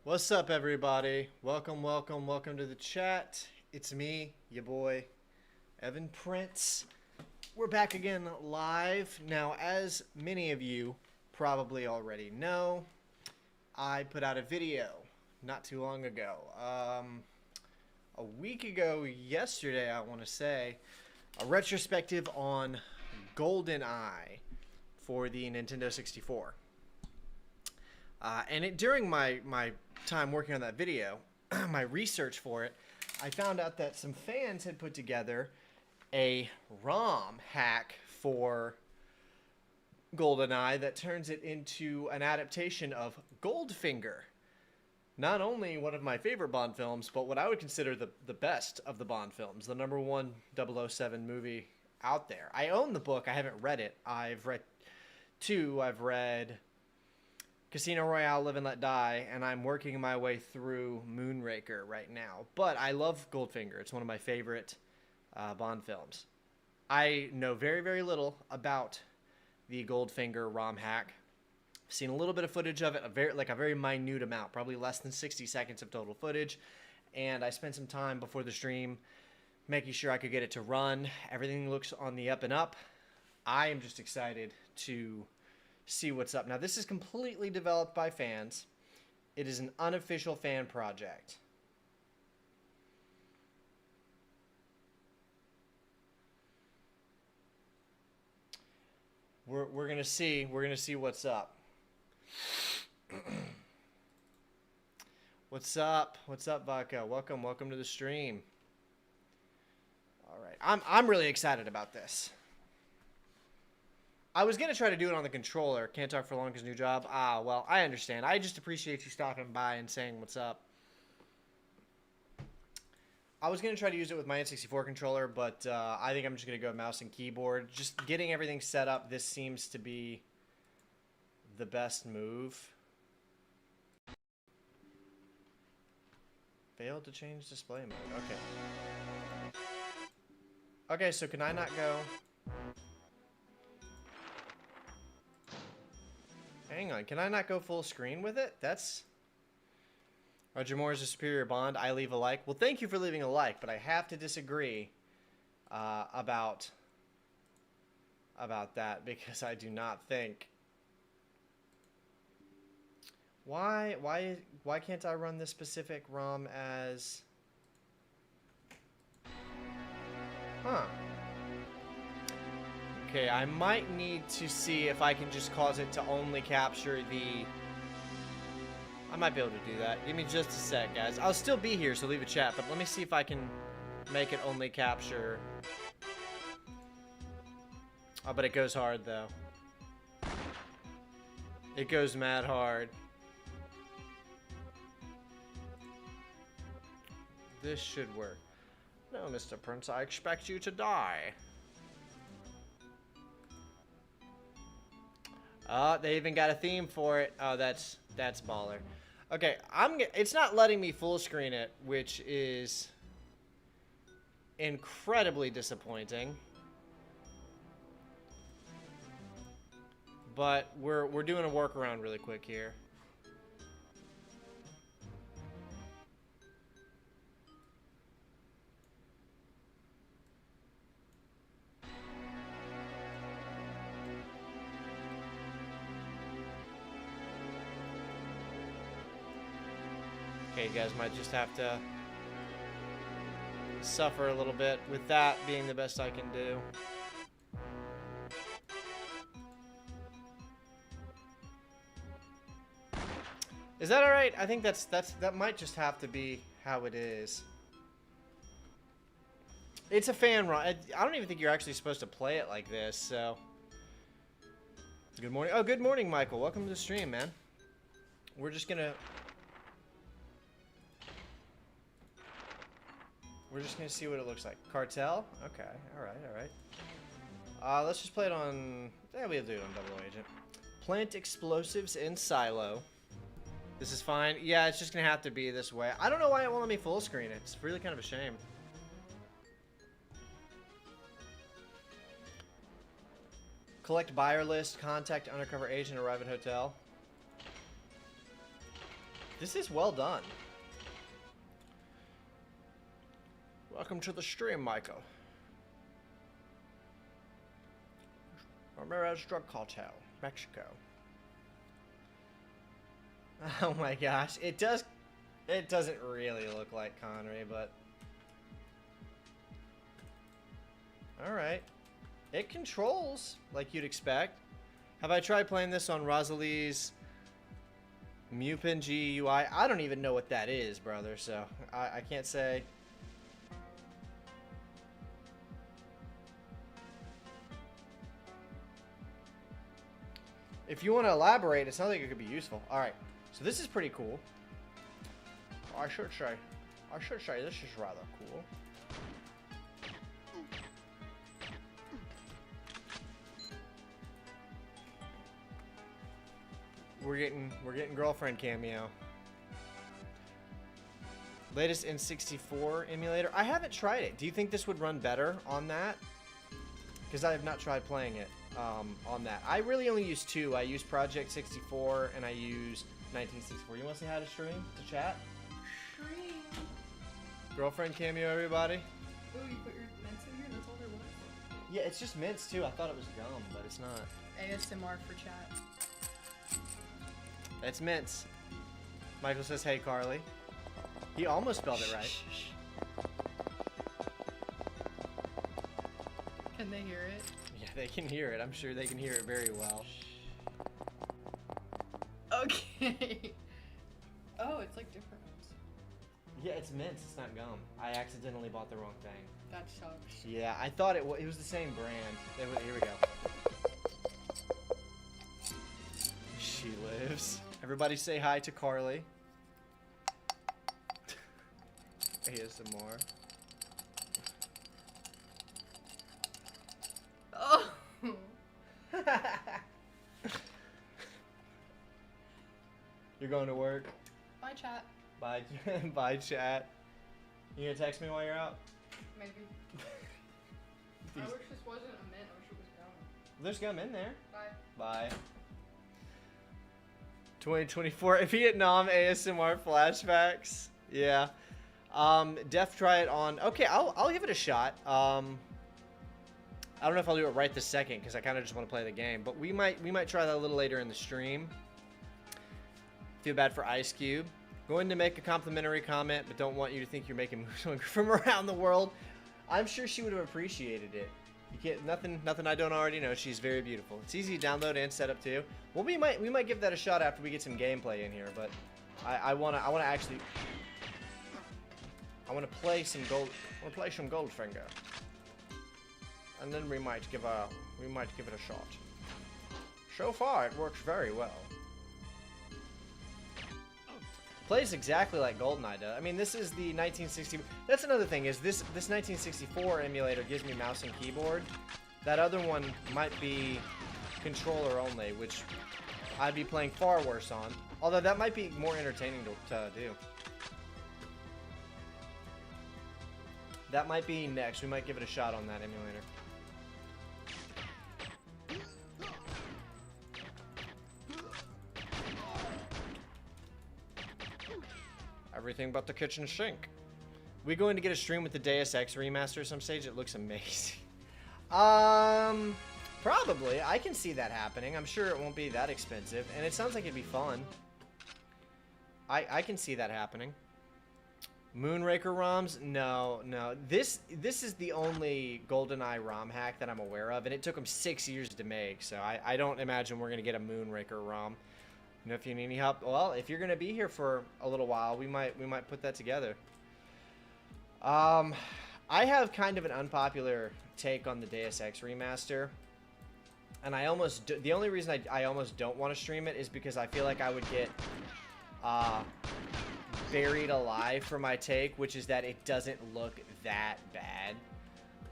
What's up, everybody? Welcome to the chat. It's me, your boy, Evan Prince. We're back again live. Now, as many of you probably already know, I put out a video not too long ago. A week ago yesterday, I want to say, a retrospective on GoldenEye for the Nintendo 64. During my time working on that video, my research for it, I found out that some fans had put together a ROM hack for GoldenEye that turns it into an adaptation of Goldfinger. Not only one of my favorite Bond films, but what I would consider the best of the Bond films, the number one 007 movie out there. I own the book. I haven't read it. I've read two. I've read Casino Royale, Live and Let Die, and I'm working my way through Moonraker right now. But I love Goldfinger. It's one of my favorite Bond films. I know very, very little about the Goldfinger ROM hack. I've seen a little bit of footage of it, a very minute amount, probably less than 60 seconds of total footage. And I spent some time before the stream making sure I could get it to run. Everything looks on the up and up. I am just excited to see what's up. Now, this is completely developed by fans. It is an unofficial fan project. We're gonna see what's up. What's up, Vodka? Welcome to the stream. All right, I'm really excited about this. I was going to try to do it on the controller. Can't talk for long because new job. Ah, well, I understand. I just appreciate you stopping by and saying what's up. I was going to try to use it with my N64 controller, but I think I'm just going to go mouse and keyboard. Just getting everything set up, this seems to be the best move. Failed to change display mode. Okay. Okay, so can I not go? Hang on, can I not go full screen with it? That's... Roger Moore is a superior Bond. I leave a like. Well, thank you for leaving a like, but I have to disagree about that because I do not think... Why can't I run this specific ROM as... Huh. Okay, I might need to see if I can just cause it to only capture the... I might be able to do that. Give me just a sec, guys. I'll still be here, so leave a chat, but let me see if I can make it only capture... Oh, but it goes hard, though. It goes mad hard. This should work. No, Mr. Prince, I expect you to die. They even got a theme for it. Oh, that's baller. Okay, it's not letting me full screen it, which is incredibly disappointing. But we're doing a workaround really quick here. Okay, you guys might just have to suffer a little bit with that being the best I can do. Is that all right? I think that might just have to be how it is. It's a fan run. I don't even think you're actually supposed to play it like this, so. Good morning. Oh, good morning, Michael. Welcome to the stream, man. We're just gonna see what it looks like. Cartel? Okay, alright. Let's just play it on... Yeah, we'll do it on Double Agent. Plant explosives in silo. This is fine. Yeah, it's just gonna have to be this way. I don't know why it won't let me full screen it. It's really kind of a shame. Collect buyer list, contact undercover agent, arrive at hotel. This is well done. Welcome to the stream, Michael. Ramirez Drug Cartel, Mexico. Oh my gosh, it doesn't really look like Connery, but alright. It controls like you'd expect. Have I tried playing this on Rosalie's Mupin GUI? I don't even know what that is, brother, so I can't say. If you want to elaborate, it sounds like it could be useful. Alright, so this is pretty cool. I should say this is rather cool. We're getting girlfriend cameo. Latest N64 emulator. I haven't tried it. Do you think this would run better on that? Because I have not tried playing it on that. I really only use two. I use Project 64 and I use 1964. You want to say hi to stream? To chat? Stream. Girlfriend cameo, everybody. Oh, you put your mints in here? That's all there was? Yeah, it's just mints too. I thought it was gum, but it's not. ASMR for chat. It's mints. Michael says, hey, Carly. He almost spelled it right. Can they hear it? Yeah, they can hear it. I'm sure they can hear it very well. Okay. Oh, it's like different ones. Yeah, it's mints. It's not gum. I accidentally bought the wrong thing. That sucks. Yeah, I thought it was the same brand. Here we go. She lives. Everybody say hi to Carly. ASMR. Oh. You're going to work? Bye, chat. Bye, bye, chat. You gonna text me while you're out? Maybe. I wish this wasn't a mint. I wish it was gum. There's gum in there. Bye. Bye. 2024 Vietnam ASMR flashbacks. Yeah. Def try it on. Okay, I'll give it a shot. I don't know if I'll do it right this second because I kind of just want to play the game, but we might try that a little later in the stream. Feel bad for Ice Cube. Going to make a complimentary comment, but don't want you to think you're making moves from around the world. I'm sure she would have appreciated it. You can't nothing I don't already know. She's very beautiful. It's easy to download and set up too. Well, we might give that a shot after we get some gameplay in here, but I wanna actually play some Goldfinger, and then we might give it a shot. So far, it works very well. Plays exactly like GoldenEye does. I mean, this is the 1960. That's another thing is this 1964 emulator gives me mouse and keyboard. That other one might be controller only, which I'd be playing far worse on. Although that might be more entertaining to do. That might be next. We might give it a shot on that emulator. Everything but the kitchen sink. We going to get a stream with the Deus Ex remaster some stage? It looks amazing. Probably. I can see that happening. I'm sure it won't be that expensive, and it sounds like it'd be fun. I can see that happening. Moonraker ROMs? No. This is the only GoldenEye ROM hack that I'm aware of, and it took them 6 years to make, so I don't imagine we're gonna get a Moonraker ROM. You know, if you need any help, well, if you're gonna be here for a little while, we might put that together. I have kind of an unpopular take on the Deus Ex remaster, and the only reason I almost don't want to stream it is because I feel like I would get buried alive for my take, which is that it doesn't look that bad.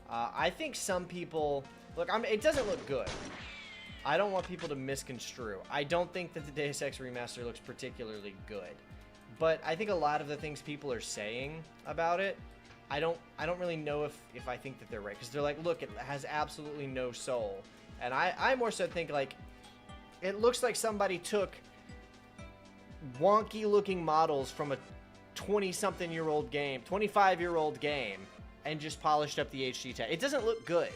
I think some people look. It doesn't look good. I don't want people to misconstrue. I don't think that the Deus Ex remaster looks particularly good, but I think a lot of the things people are saying about it, I don't really know if I think that they're right, because they're like, look, it has absolutely no soul, and I more so think like it looks like somebody took wonky looking models from a 20-something-year-old game, 25-year-old game, and just polished up the HD tech. It doesn't look good,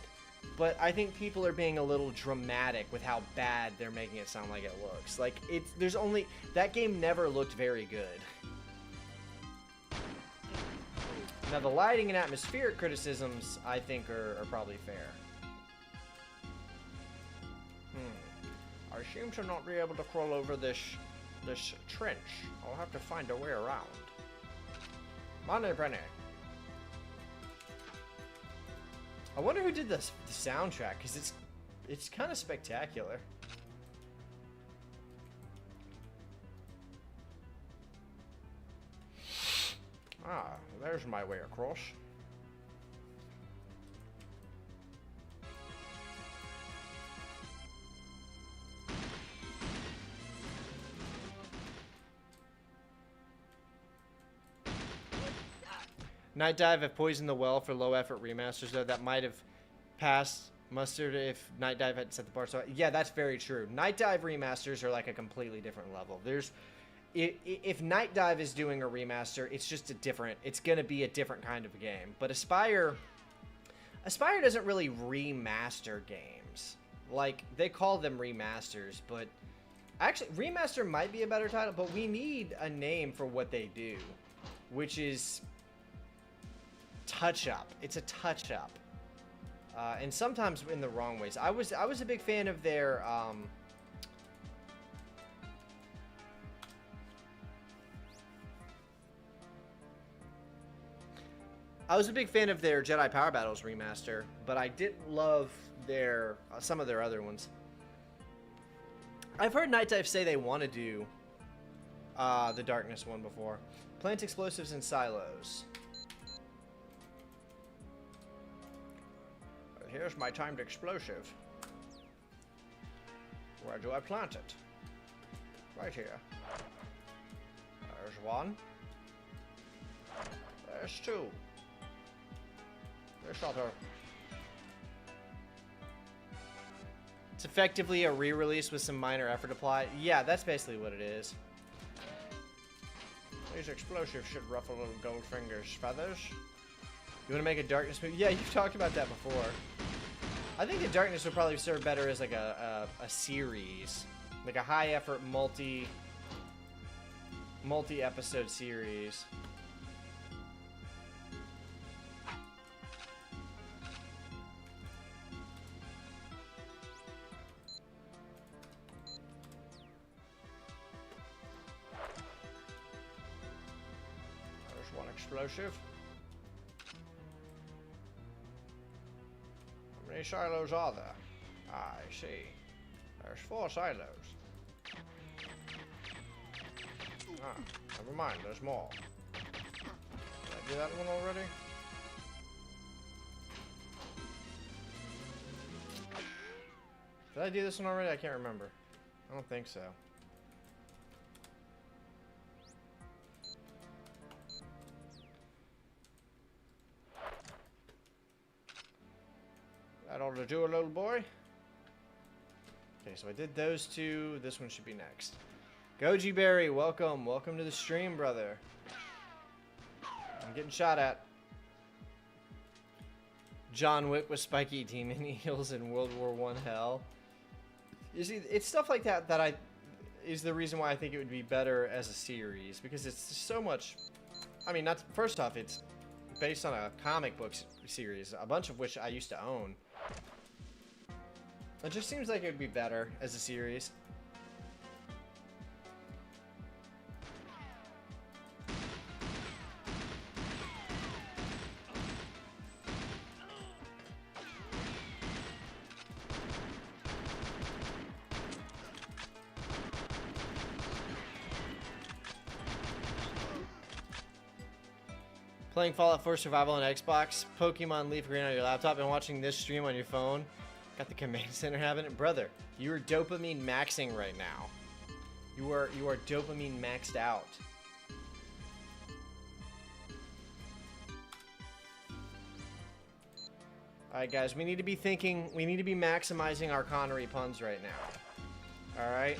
but I think people are being a little dramatic with how bad they're making it sound like it looks. Like, that game never looked very good. Now, the lighting and atmospheric criticisms, I think, are probably fair. I seem to not be able to crawl over this trench. I'll have to find a way around. Money Penny. I wonder who did the soundtrack, because it's kind of spectacular. Ah, there's my way across. Night Dive have poisoned the well for low effort remasters, though. That might have passed mustard if Night Dive had set the bar so. Yeah, that's very true. Night Dive remasters are like a completely different level. If Night Dive is doing a remaster, it's just it's gonna be a different kind of game. But Aspyr doesn't really remaster games. Like, they call them remasters, but actually remaster might be a better title, but we need a name for what they do, which is touch up. It's a touch up, and sometimes in the wrong ways. I was a big fan of their Jedi Power Battles remaster, but I didn't love their some of their other ones. I've heard Night Dive say they want to do the Darkness one before. Plant explosives in silos. Here's my timed explosive. Where do I plant it? Right here. There's one. There's two. There's other. It's effectively a re-release with some minor effort applied. Yeah, that's basically what it is. These explosives should ruffle little Goldfinger's feathers. You want to make a Darkness movie? Yeah, you've talked about that before. I think the Darkness would probably serve better as like a series, like a high effort multi-episode series. There's one explosive. How many silos are there? Ah, I see. There's 4 silos. Ah, never mind, there's more. Did I do that one already? Did I do this one already? I can't remember. I don't think so. That ought to do it, little boy. Okay, so I did those two. This one should be next. Goji Berry, welcome. Welcome to the stream, brother. I'm getting shot at. John Wick with spiky demon eels in World War I hell. You see, it's stuff like that that is the reason why I think it would be better as a series, because it's so much. I mean, first off, it's based on a comic book series, a bunch of which I used to own. It just seems like it would be better as a series. Playing Fallout 4 Survival on Xbox, Pokemon Leaf Green on your laptop, and watching this stream on your phone. Got the command center having it, brother. You are dopamine maxing right now. You are dopamine maxed out. All right, guys, we need to be thinking. We need to be maximizing our Connery puns right now. All right.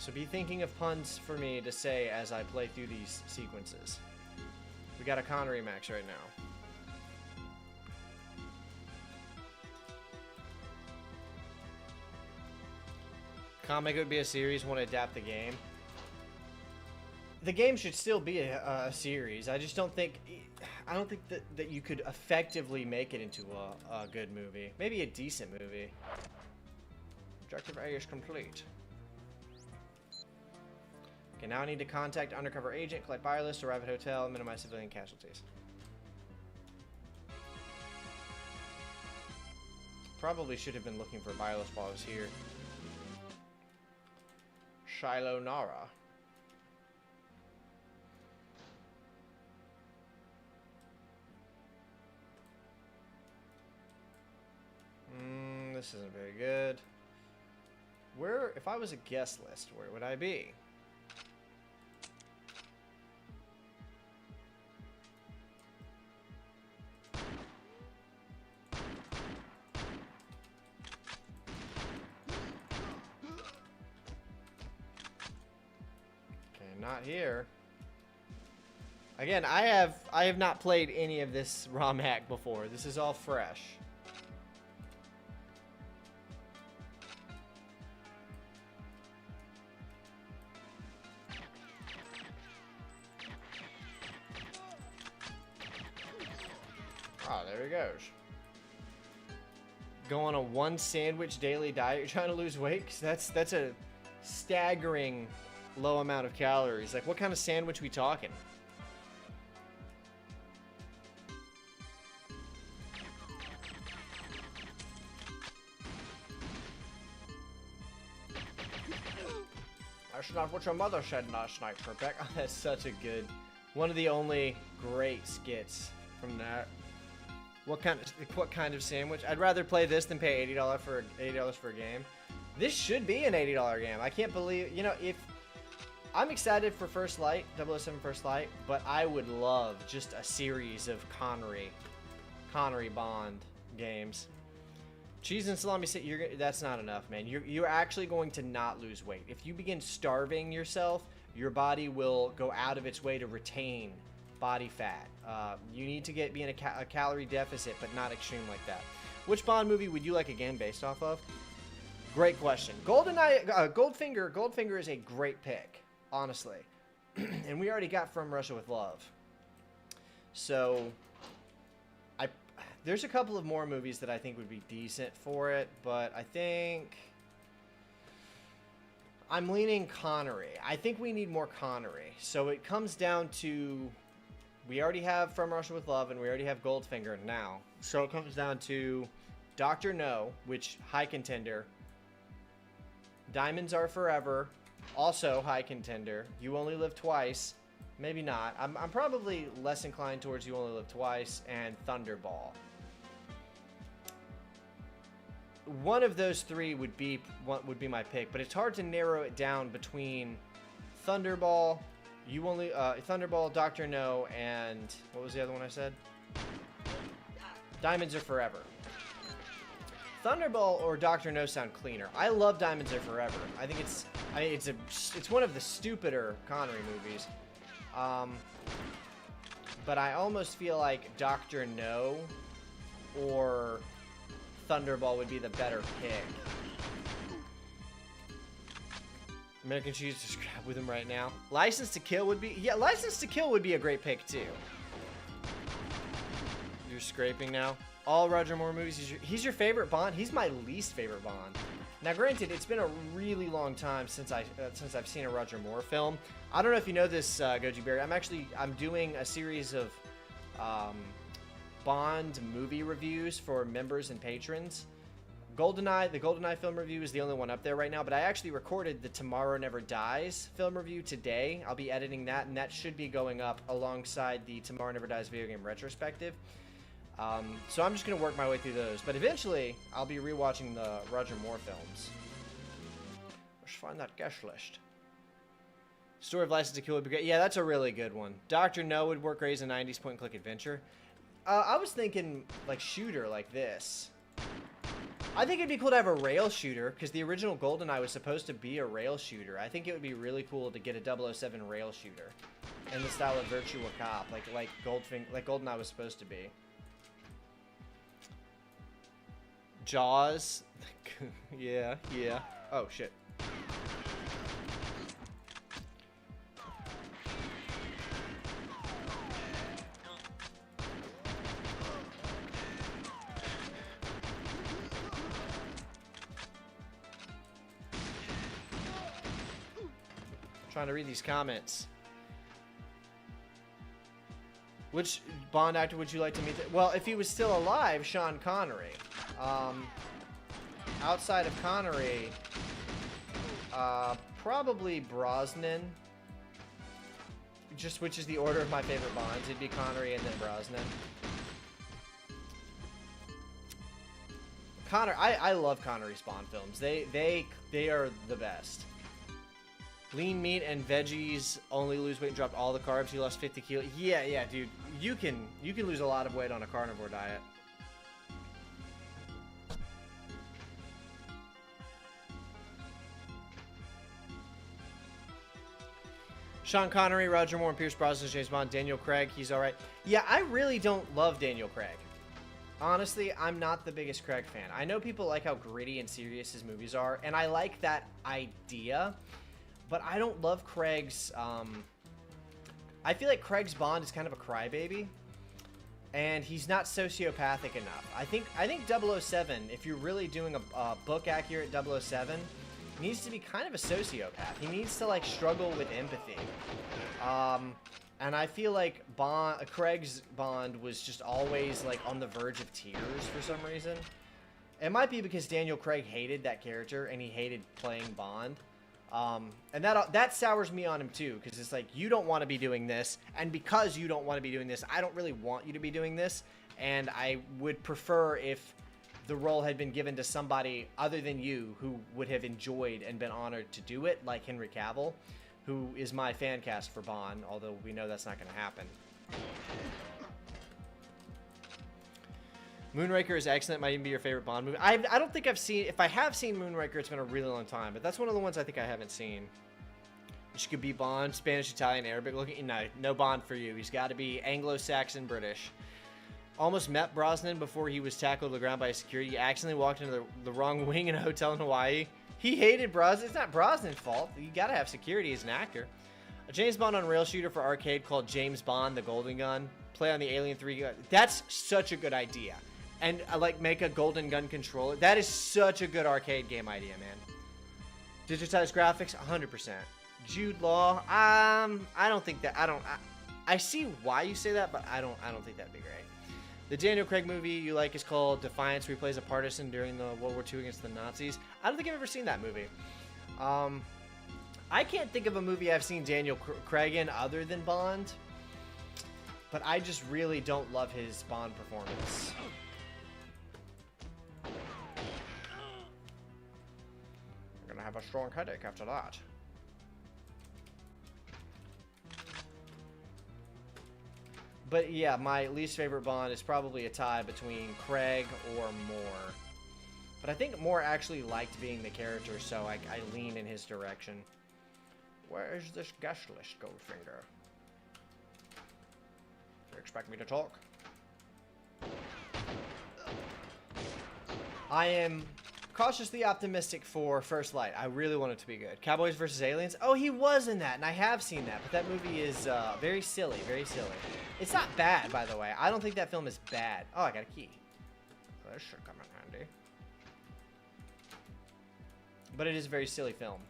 So be thinking of puns for me to say as I play through these sequences. We got a Connery max right now. Comic would be a series, want to adapt the game. The game should still be a series. I just don't think... I don't think that you could effectively make it into a good movie. Maybe a decent movie. Objective A is complete. Okay, now I need to contact undercover agent, collect buyer list, arrive at hotel, and minimize civilian casualties. Probably should have been looking for buyer list while I was here. Shiloh Nara. This isn't very good. Where, if I was a guest list, where would I be? Okay, not here. Again, I have not played any of this ROM hack before. This is all fresh. Oh, there he goes. Go on a one sandwich daily diet. You're trying to lose weight? 'Cause that's a staggering low amount of calories. Like, what kind of sandwich we talking? That's not what your mother said last night, Rebecca. That's such a good... One of the only great skits from that. What kind of sandwich? I'd rather play this than pay $80 for a game. This should be an $80 game. I can't believe, you know, if I'm excited for First Light, 007 First Light, but I would love just a series of Connery Bond games. Cheese and salami, that's not enough, man. You're actually going to not lose weight. If you begin starving yourself, your body will go out of its way to retain body fat. You need to be in a calorie deficit, but not extreme like that. Which Bond movie would you like a game based off of? Great question. Goldfinger is a great pick, honestly. And we already got From Russia with Love. So, there's a couple of more movies that I think would be decent for it, but I think I'm leaning Connery. I think we need more Connery. So it comes down to, we already have From Russia with Love, and we already have Goldfinger now. So it comes down to Dr. No, which, high contender. Diamonds Are Forever, also high contender. You Only Live Twice, maybe not. I'm probably less inclined towards You Only Live Twice and Thunderball. One of those three would be my pick, but it's hard to narrow it down between Thunderball, Thunderball, Dr. No, and what was the other one I said? Diamonds Are Forever. Thunderball or Dr. No sound cleaner. I love Diamonds Are Forever. I think it's one of the stupider Connery movies. But I almost feel like Dr. No or Thunderball would be the better pick. American Cheese, just grab with him right now. License to Kill would be... Yeah, License to Kill would be a great pick, too. You're scraping now. All Roger Moore movies, he's your favorite Bond? He's my least favorite Bond. Now, granted, it's been a really long time since I've seen a Roger Moore film. I don't know if you know this, Goji Berry. I'm doing a series of Bond movie reviews for members and patrons. The GoldenEye film review is the only one up there right now, but I actually recorded the Tomorrow Never Dies film review today. I'll be editing that, and that should be going up alongside the Tomorrow Never Dies video game retrospective. So I'm just going to work my way through those. But eventually, I'll be rewatching the Roger Moore films. Let's find that guest list. Story of License to Kill would be great. Yeah, that's a really good one. Dr. No would work great as a 90s point-and-click adventure. I was thinking, like, shooter like this. I think it'd be cool to have a rail shooter, because the original GoldenEye was supposed to be a rail shooter. I think it would be really cool to get a 007 rail shooter in the style of Virtua Cop, like GoldenEye was supposed to be. Jaws. Yeah. Oh, shit. Trying to read these comments. Which Bond actor would you like to meet? Well, if he was still alive, Sean Connery. Outside of Connery, probably Brosnan. Just which is the order of my favorite Bonds. It'd be Connery and then Brosnan. I love Connery's Bond films. They are the best. Lean meat and veggies only lose weight and dropped all the carbs. He lost 50 kilos. Yeah, dude. You can lose a lot of weight on a carnivore diet. Sean Connery, Roger Moore, and Pierce Brosnan, James Bond, Daniel Craig. He's all right. Yeah, I really don't love Daniel Craig. Honestly, I'm not the biggest Craig fan. I know people like how gritty and serious his movies are, and I like that idea. But I don't love Craig's, I feel like Craig's Bond is kind of a crybaby, and he's not sociopathic enough. I think 007, if you're really doing a book-accurate 007, needs to be kind of a sociopath. He needs to, like, struggle with empathy. And I feel like Craig's Bond was just always, like, on the verge of tears for some reason. It might be because Daniel Craig hated that character, and he hated playing Bond. And that sours me on him too, because it's like, you don't want to be doing this, and because you don't want to be doing this, I don't really want you to be doing this, and I would prefer if the role had been given to somebody other than you who would have enjoyed and been honored to do it, like Henry Cavill, who is my fan cast for Bond, although we know that's not going to happen. Moonraker is excellent. Might even be your favorite Bond movie. I don't think I've seen... If I have seen Moonraker, it's been a really long time. But that's one of the ones I think I haven't seen. Which could be Bond, Spanish, Italian, Arabic looking. No Bond for you. He's got to be Anglo-Saxon, British. Almost met Brosnan before he was tackled to the ground by security. He accidentally walked into the wrong wing in a hotel in Hawaii. He hated Brosnan. It's not Brosnan's fault. You got to have security as an actor. A James Bond on rail shooter for arcade called James Bond, the Golden Gun. Play on the Alien 3 gun. That's such a good idea. And like make a golden gun controller. That is such a good arcade game idea, man. Digitized graphics, 100%. Jude Law, I don't think that. I see why you say that, but I don't think that'd be great. The Daniel Craig movie you like is called Defiance, where he plays a partisan during the World War II against the Nazis. I don't think I've ever seen that movie. I can't think of a movie I've seen Daniel Craig in other than Bond. But I just really don't love his Bond performance. I'm gonna have a strong headache after that. But yeah, my least favorite Bond is probably a tie between Craig or Moore. But I think Moore actually liked being the character, so I lean in his direction. Where is this guest list, Goldfinger? Do you expect me to talk? I am cautiously optimistic for First Light. I really want it to be good. Cowboys vs. Aliens? Oh, he was in that, and I have seen that, but that movie is very silly, very silly. It's not bad, by the way. I don't think that film is bad. Oh, I got a key. This should come in handy. But it is a very silly film.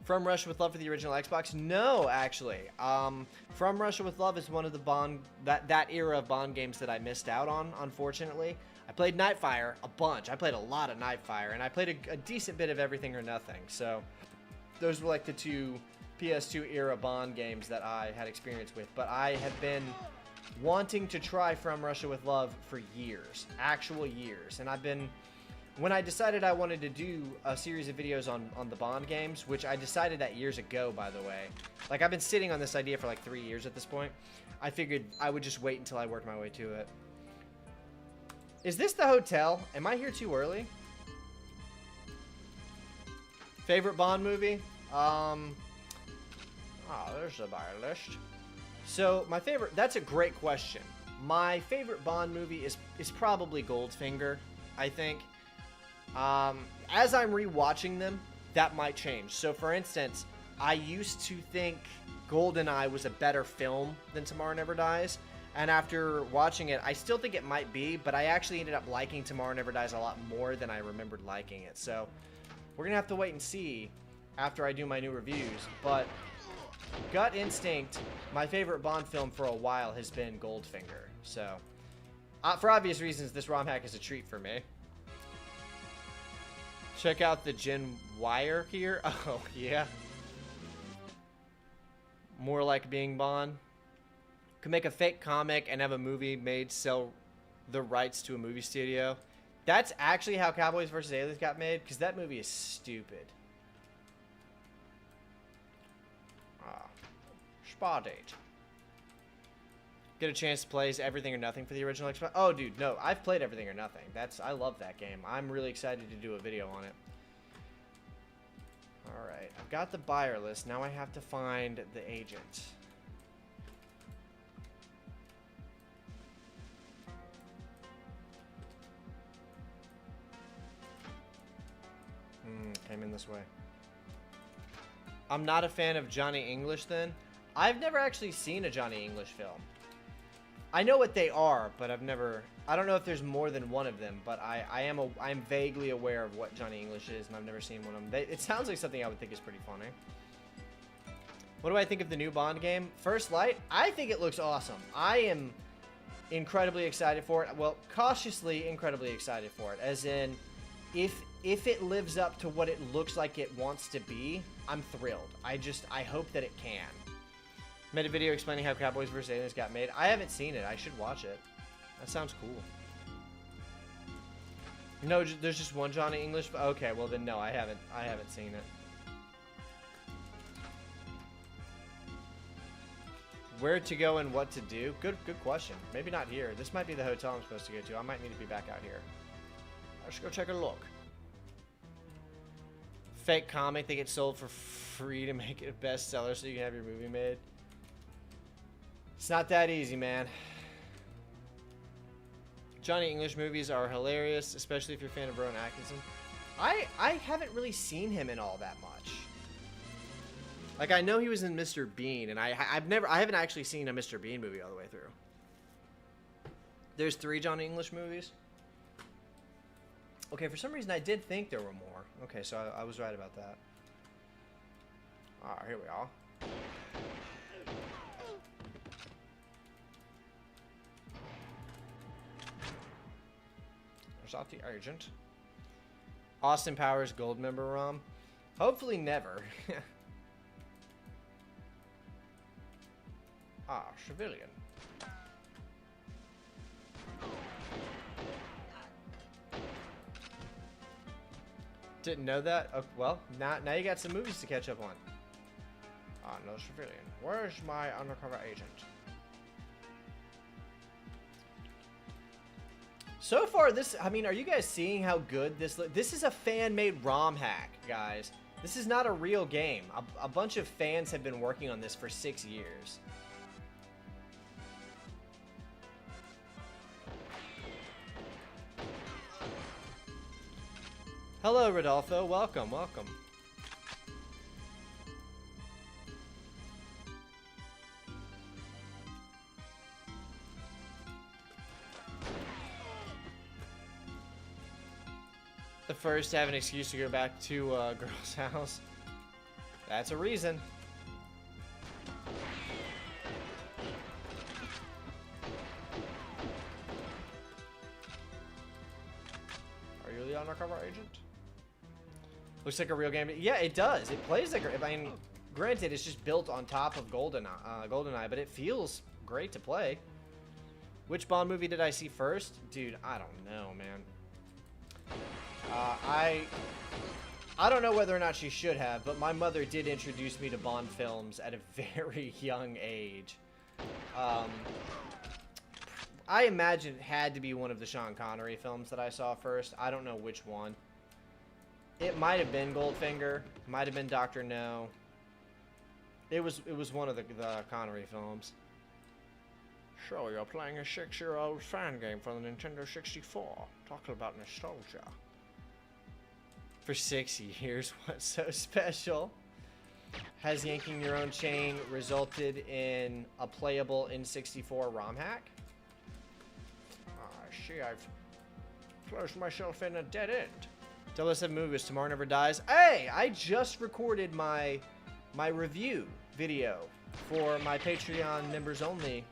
From Russia with Love for the original Xbox? No, actually. From Russia with Love is one of the Bond, that era of Bond games that I missed out on, unfortunately. I played Nightfire a bunch. I played a lot of Nightfire, and I played a decent bit of Everything or Nothing. So those were like the two PS2 era Bond games that I had experience with. But I have been wanting to try From Russia with Love for years, actual years. And I've been... When I decided I wanted to do a series of videos on the Bond games, which I decided that years ago, by the way. Like, I've been sitting on this idea for like 3 years at this point. I figured I would just wait until I worked my way to it. Is this the hotel? Am I here too early? Favorite Bond movie? Oh, there's a buyer list. So, my favorite... That's a great question. My favorite Bond movie is probably Goldfinger, I think. As I'm rewatching them, that might change. So, for instance, I used to think GoldenEye was a better film than Tomorrow Never Dies. And after watching it, I still think it might be, but I actually ended up liking Tomorrow Never Dies a lot more than I remembered liking it. So, we're going to have to wait and see after I do my new reviews. But, gut instinct, my favorite Bond film for a while has been Goldfinger. So, for obvious reasons, this ROM hack is a treat for me. Check out the Gen Wire here. Oh, yeah. More like being Bond. Could make a fake comic and have a movie made, sell the rights to a movie studio. That's actually how Cowboys vs. Aliens got made, because that movie is stupid. Spa date. Get a chance to play Everything or Nothing for the original Xbox. Oh, dude, no. I've played Everything or Nothing. I love that game. I'm really excited to do a video on it. Alright. I've got the buyer list. Now I have to find the agent. Came in this way. I'm not a fan of Johnny English then. I've never actually seen a Johnny English film. I know what they are, but I don't know if there's more than one of them, but I'm vaguely aware of what Johnny English is, and I've never seen one of them. It sounds like something I would think is pretty funny. What do I think of the new Bond game? First Light, I think it looks awesome. I am incredibly excited for it. Well, cautiously incredibly excited for it, as in, if it lives up to what it looks like it wants to be, I'm thrilled. I hope that it can. Made a video explaining how Cowboys vs. Aliens got made. I haven't seen it. I should watch it. That sounds cool. No, there's just one Johnny English. Okay, well then no, I haven't seen it. Where to go and what to do? Good question. Maybe not here. This might be the hotel I'm supposed to go to. I might need to be back out here. I should go take a look. Fake comic, they get sold for free to make it a bestseller so you can have your movie made. It's not that easy, man. Johnny English movies are hilarious, especially if you're a fan of Rowan Atkinson. I haven't really seen him in all that much. Like, I know he was in Mr. Bean, and I haven't actually seen a Mr. Bean movie all the way through. There's 3 Johnny English movies. Okay, for some reason I did think there were more. Okay, so I was right about that. Alright, here we are. There's not the agent. Austin Powers Gold member ROM. Hopefully never. Civilian. Didn't know that? Oh, well, now you got some movies to catch up on. No civilian. Where's my undercover agent? So far, I mean, are you guys seeing how good this is a fan-made ROM hack, guys. This is not a real game. A bunch of fans have been working on this for 6 years. Hello, Rodolfo. Welcome, welcome. The first to have an excuse to go back to a girl's house. That's a reason. Are you the undercover agent? Looks like a real game. Yeah, it does. It plays like. I mean, granted, it's just built on top of GoldenEye, but it feels great to play. Which Bond movie did I see first? Dude, I don't know, man. I don't know whether or not she should have, but my mother did introduce me to Bond films at a very young age. I imagine it had to be one of the Sean Connery films that I saw first. I don't know which one. It might have been Goldfinger. Might have been Dr. No. It was one of the Connery films. So you're playing a 6-year-old fan game for the Nintendo 64. Talking about nostalgia. For 6 years, what's so special? Has yanking your own chain resulted in a playable N64 ROM hack? I see I've closed myself in a dead end. 007 movie was Tomorrow Never Dies. Hey, I just recorded my review video for my Patreon members only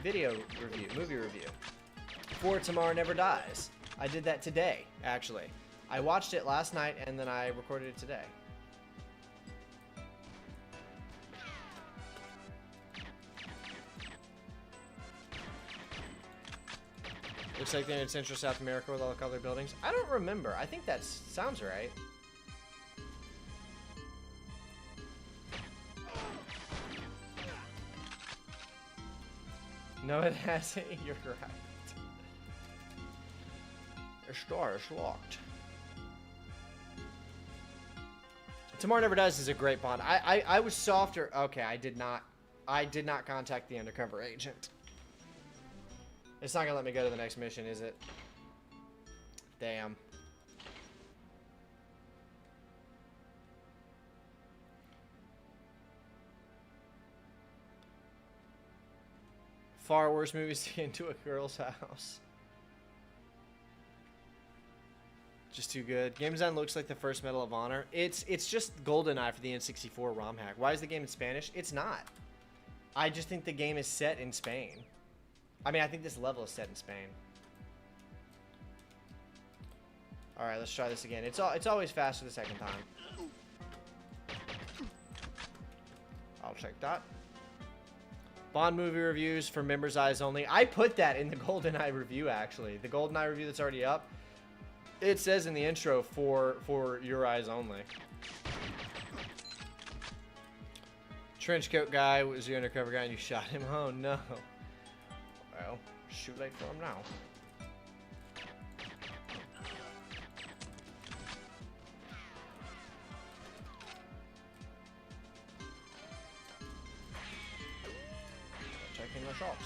movie review for Tomorrow Never Dies. I did that today, actually. I watched it last night and then I recorded it today. Looks like they're in Central South America with all the colored buildings. I don't remember. I think that sounds right. No, it hasn't. You're right. Your store is locked. Tomorrow Never Dies is a great Bond. I was softer. Okay, I did not contact the undercover agent. It's not gonna let me go to the next mission, is it? Damn. Far worse movies to get into a girl's house. Just too good. Game design looks like the first Medal of Honor. It's just GoldenEye for the N64 ROM hack. Why is the game in Spanish? It's not. I just think the game is set in Spain. I mean, I think this level is set in Spain. All right, let's try this again. It's always faster the second time. I'll check that. Bond movie reviews for members' eyes only. I put that in the GoldenEye review, actually. The GoldenEye review that's already up. It says in the intro for your eyes only. Trenchcoat guy was the undercover guy and you shot him. Oh no. Well, shoot late for him now. Checking the shops.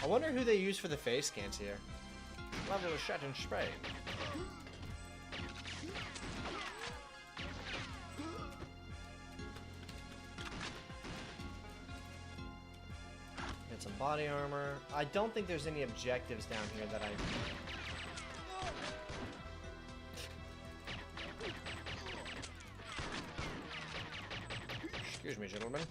I wonder who they use for the face scans here. Level is shut and spray. Get some body armor. I don't think there's any objectives down here that I... Excuse me, gentlemen.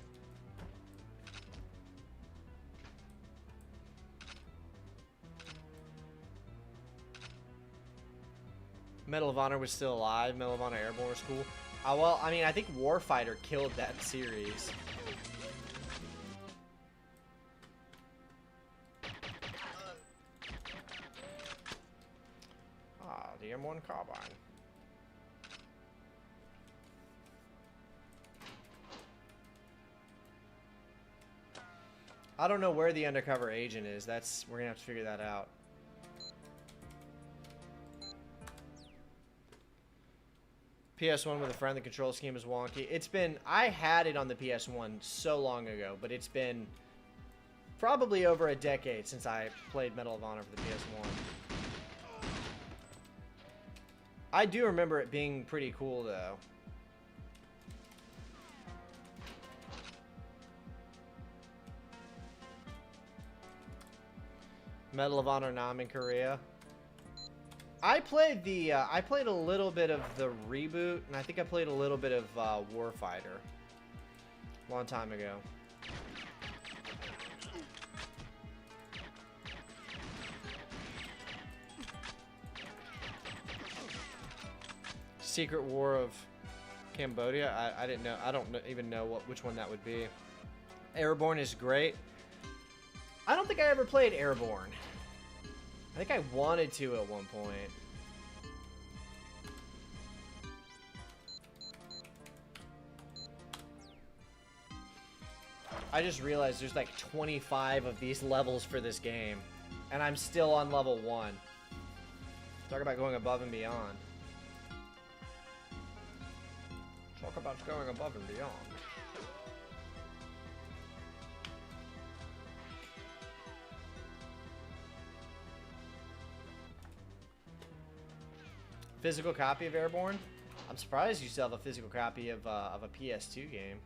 Medal of Honor was still alive. Medal of Honor Airborne was cool. Well, I mean, I think Warfighter killed that series. Ah, the M1 carbine. I don't know where the undercover agent is. We're gonna have to figure that out. PS1 with a friend, the control scheme is wonky. I had it on the PS1 so long ago, but it's been probably over a decade since I played Medal of Honor for the PS1. I do remember it being pretty cool, though. Medal of Honor Nam in Korea. I played a little bit of the reboot, and I think I played a little bit of Warfighter a long time ago. Secret War of Cambodia. I didn't know. I don't even know which one that would be. Airborne is great. I don't think I ever played Airborne. I think I wanted to at one point. I just realized there's like 25 of these levels for this game, and I'm still on level 1. Talk about going above and beyond. Talk about going above and beyond. Physical copy of Airborne? I'm surprised you still have a physical copy of a PS2 game.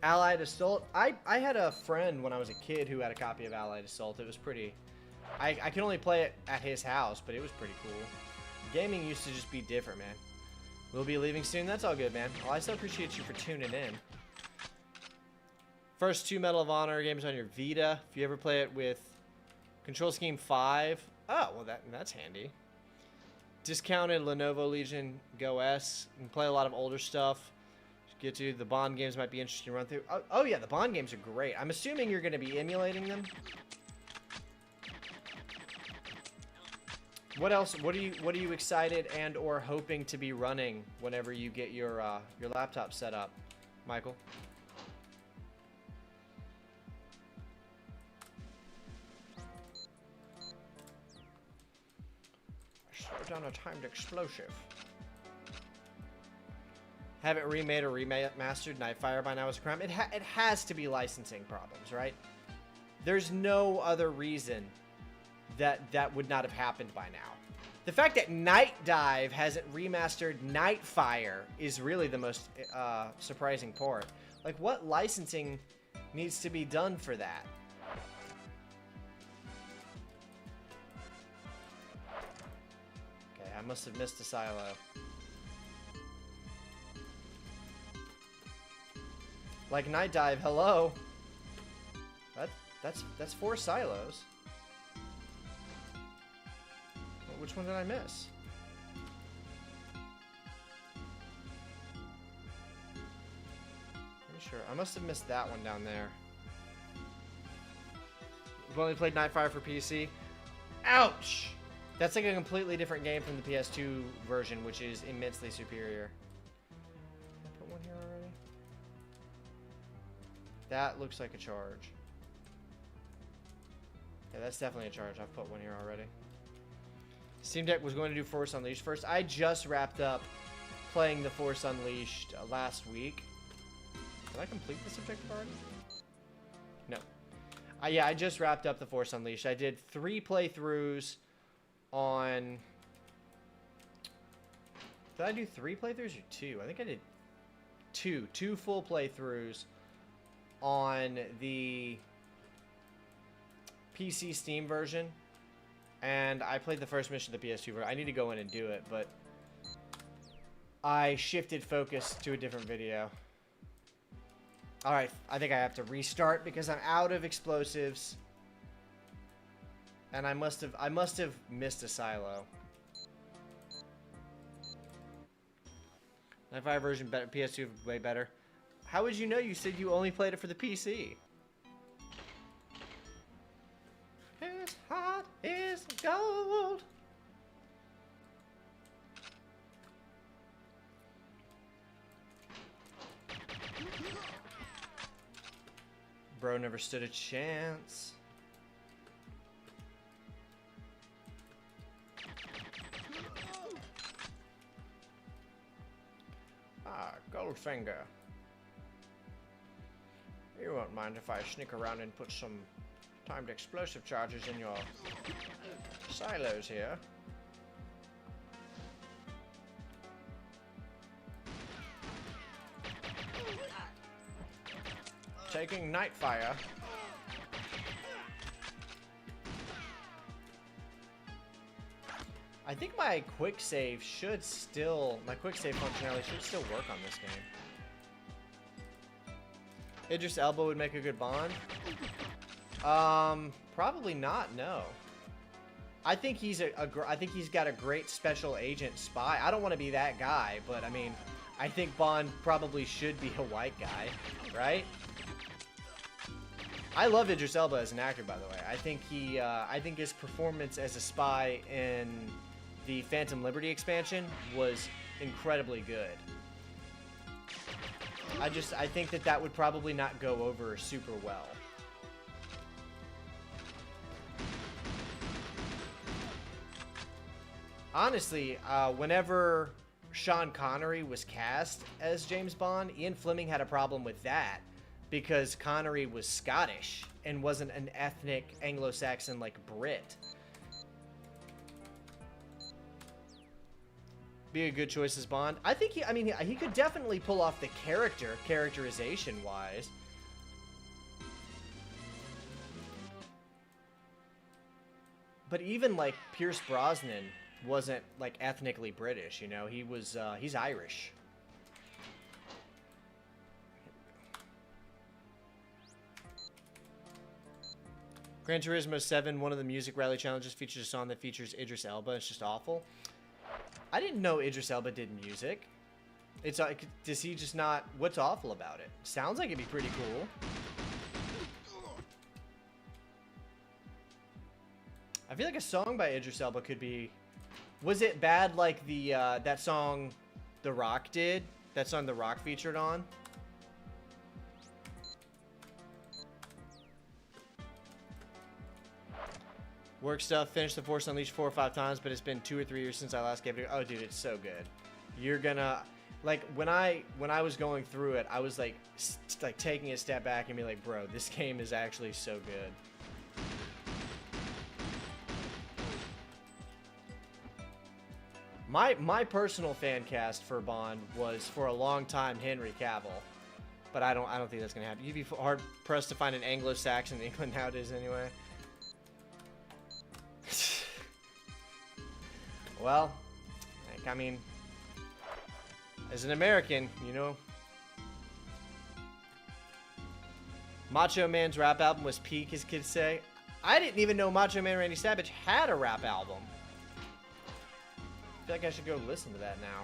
Allied Assault. I had a friend when I was a kid who had a copy of Allied Assault. It was pretty... I could only play it at his house, but it was pretty cool. Gaming used to just be different, man. We'll be leaving soon. That's all good, man. Well, I still appreciate you for tuning in. First 2 Medal of Honor games on your Vita. If you ever play it with Control Scheme 5. Oh, well, that's handy. Discounted Lenovo Legion Go S. You can play a lot of older stuff. Get to the Bond games might be interesting to run through. Oh yeah, the Bond games are great. I'm assuming you're going to be emulating them. What else? What are you excited and or hoping to be running whenever you get your laptop set up, Michael? Slow down a timed explosive. Have it remade or remastered. Nightfire by now is a crime. It has to be licensing problems, right? There's no other reason that would not have happened by now. The fact that Night Dive hasn't remastered Nightfire is really the most surprising part. Like, what licensing needs to be done for that? Okay, I must have missed a silo. Like Night Dive, hello. That's 4 silos. Which one did I miss? Pretty sure I must have missed that one down there. You've only played Nightfire for PC. Ouch! That's like a completely different game from the PS2 version, which is immensely superior. Did I put one here already? That looks like a charge. Yeah, that's definitely a charge. I've put one here already. Steam Deck was going to do Force Unleashed first. I just wrapped up playing the Force Unleashed last week. Did I complete this objective already? No. Yeah, I just wrapped up the Force Unleashed. I did 3 playthroughs on... Did I do 3 playthroughs or 2? I think I did 2. 2 full playthroughs on the PC Steam version. And I played the first mission of the PS2 version. I need to go in and do it, but I shifted focus to a different video. Alright, I think I have to restart because I'm out of explosives. And I must have missed a silo. Nightfire version better, PS2 way better. How would you know? You said you only played it for the PC. His heart is gold. Bro never stood a chance. Ah, Goldfinger. You won't mind if I sneak around and put some timed explosive charges in your silos here. Taking Nightfire. I think my quick save should still, my quick save functionality should still work on this game. Idris Elba would make a good Bond. Probably not. No. I think he's I think he's got a great special agent spy. I don't want to be that guy, but I mean, I think Bond probably should be a white guy, right? I love Idris Elba as an actor, by the way. I think I think his performance as a spy in the Phantom Liberty expansion was incredibly good. I think that would probably not go over super well. Honestly, whenever Sean Connery was cast as James Bond, Ian Fleming had a problem with that because Connery was Scottish and wasn't an ethnic Anglo-Saxon like Brit. Be a good choice as Bond. I think he could definitely pull off the characterization-wise. But even like Pierce Brosnan wasn't like ethnically British, you know. He was he's Irish. Gran Turismo 7, one of the music rally challenges, features a song that features Idris Elba. It's just awful. I didn't know Idris Elba did music. It's like, does he just not? What's awful about it? Sounds like it'd be pretty cool. I feel like a song by Idris Elba could be. Was it bad like the that song The Rock did? That song The Rock featured on? Work stuff, finished The Force Unleashed 4 or 5 times, but it's been 2 or 3 years since I last gave it. Oh, dude, it's so good. You're gonna, like, when I was going through it, I was like taking a step back and be like, bro, this game is actually so good. My personal fan cast for Bond was for a long time Henry Cavill, but I don't think that's gonna happen. You'd be hard pressed to find an Anglo-Saxon in England nowadays, anyway. Well, like, I mean, as an American, you know, Macho Man's rap album was peak, as kids say. I didn't even know Macho Man Randy Savage had a rap album. I feel like I should go listen to that now.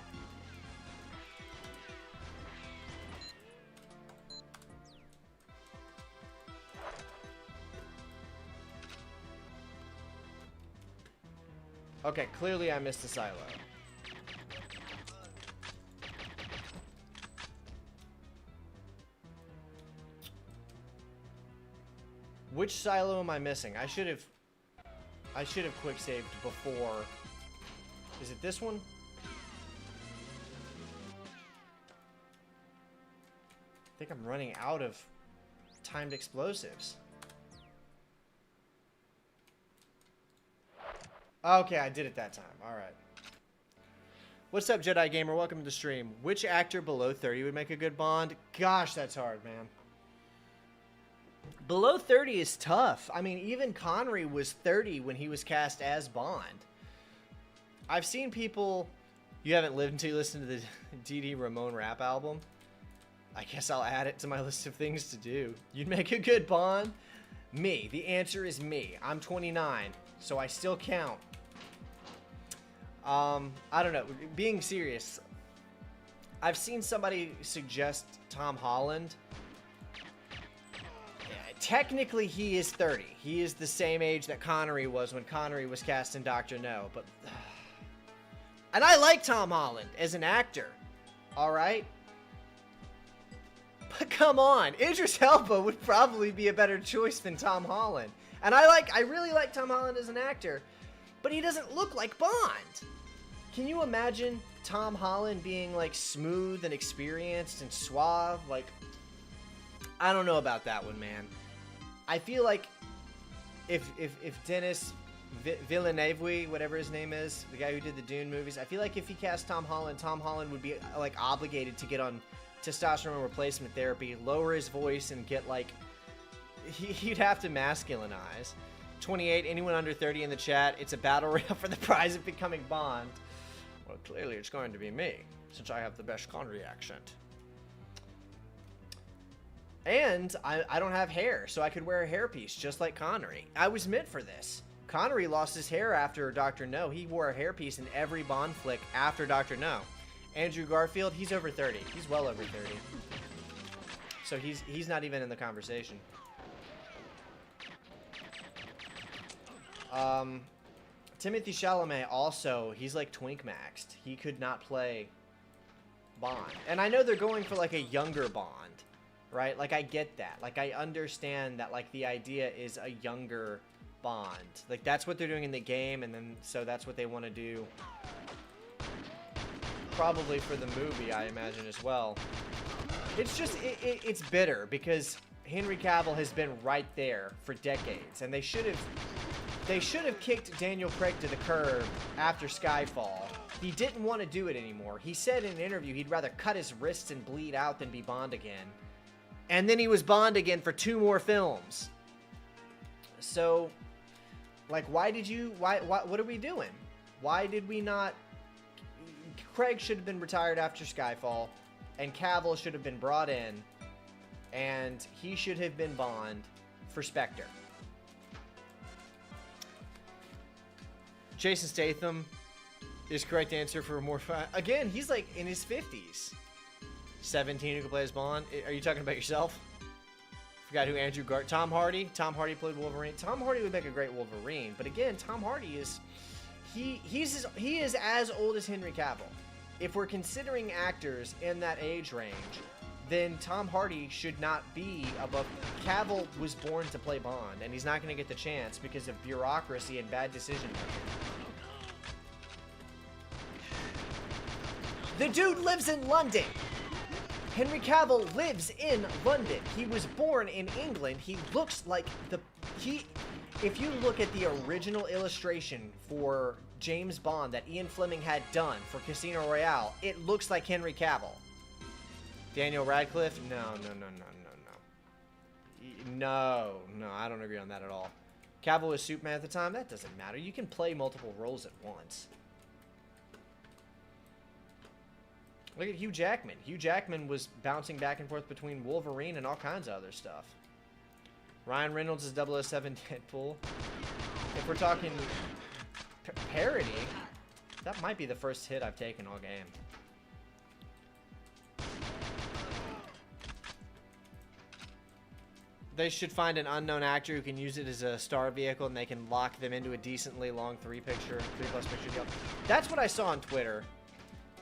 Okay, clearly I missed a silo. Which silo am I missing? I should have quick saved before. Is it this one? I think I'm running out of timed explosives. Okay, I did it that time. Alright. What's up, Jedi Gamer? Welcome to the stream. Which actor below 30 would make a good Bond? Gosh, that's hard, man. Below 30 is tough. I mean, even Connery was 30 when he was cast as Bond. I've seen people... You haven't lived until you listen to the D.D. Ramone rap album? I guess I'll add it to my list of things to do. You'd make a good Bond? Me. The answer is me. I'm 29, so I still count. I don't know. Being serious, I've seen somebody suggest Tom Holland. Technically, he is 30. He is the same age that Connery was when Connery was cast in Dr. No. But, and I like Tom Holland as an actor. All right? But come on. Idris Elba would probably be a better choice than Tom Holland. And I really like Tom Holland as an actor. But he doesn't look like Bond. Can you imagine Tom Holland being, like, smooth and experienced and suave? Like, I don't know about that one, man. I feel like if Denis Villeneuve, whatever his name is, the guy who did the Dune movies, I feel like if he cast Tom Holland would be, like, obligated to get on testosterone replacement therapy, lower his voice, and get, like... He'd have to masculinize. 28, anyone under 30 in the chat, it's a battle royale for the prize of becoming Bond. Well, clearly it's going to be me, since I have the best Connery accent. And I don't have hair, so I could wear a hairpiece, just like Connery. I was meant for this. Connery lost his hair after Dr. No. He wore a hairpiece in every Bond flick after Dr. No. Andrew Garfield, he's over 30. He's well over 30. So he's not even in the conversation. Timothy Chalamet also, he's like twink maxed. He could not play Bond. And I know they're going for like a younger Bond, right? Like I get that. Like I understand that like the idea is a younger Bond. Like that's what they're doing in the game, and then so that's what they want to do probably for the movie, I imagine as well. It's just it's bitter because Henry Cavill has been right there for decades, and they should have kicked Daniel Craig to the curb after Skyfall. He didn't want to do it anymore. He said in an interview he'd rather cut his wrists and bleed out than be Bond again. And then he was Bond again for 2 more films. So, like, what are we doing? Why did we not... Craig should have been retired after Skyfall, and Cavill should have been brought in, and he should have been Bond for Spectre. Jason Statham is correct answer for more fun. Again, he's like in his 50s. 17 who can play as Bond. Are you talking about yourself? Forgot who Andrew Garfield. Tom Hardy. Tom Hardy played Wolverine. Tom Hardy would make a great Wolverine, but again, Tom Hardy is he is as old as Henry Cavill. If we're considering actors in that age range, then Tom Hardy should not be above. Cavill was born to play Bond, and he's not going to get the chance because of bureaucracy and bad decision making. The dude lives in London. Henry Cavill lives in London. He was born in England. He looks like if you look at the original illustration for James Bond that Ian Fleming had done for Casino Royale, it looks like Henry Cavill. Daniel Radcliffe? No, I don't agree on that at all. Cavill was Superman at the time? That doesn't matter. You can play multiple roles at once. Look at Hugh Jackman. Hugh Jackman was bouncing back and forth between Wolverine and all kinds of other stuff. Ryan Reynolds is 007 Deadpool. If we're talking parody, that might be the first hit I've taken all game. They should find an unknown actor who can use it as a star vehicle, and they can lock them into a decently long 3+ picture deal. That's what I saw on Twitter.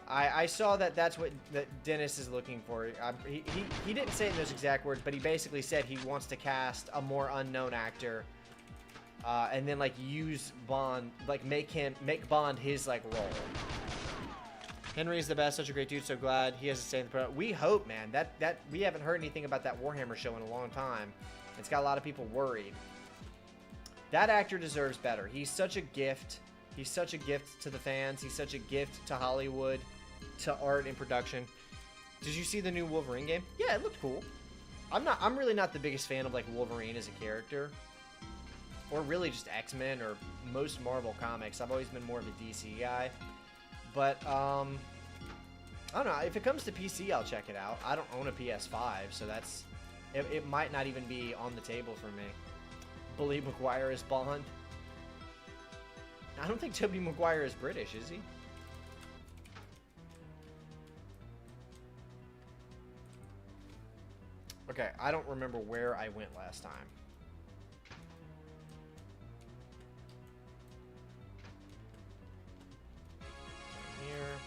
I saw that's what Dennis is looking for. He didn't say it in those exact words, but he basically said he wants to cast a more unknown actor, and then like use Bond, like make Bond his like role. Henry is the best, such a great dude. So glad he has to stay in the pro. We hope, man. That we haven't heard anything about that Warhammer show in a long time. It's got a lot of people worried. That actor deserves better. He's such a gift. He's such a gift to the fans. He's such a gift to Hollywood, to art and production. Did you see the new Wolverine game? Yeah, it looked cool. I'm really not the biggest fan of like Wolverine as a character, or really just X-Men or most Marvel comics. I've always been more of a DC guy. But I don't know. If it comes to PC, I'll check it out. I don't own a PS5, so it might not even be on the table for me. Bully Maguire is Bond. I don't think Tobey Maguire is British, is he? Okay, I don't remember where I went last time. Here.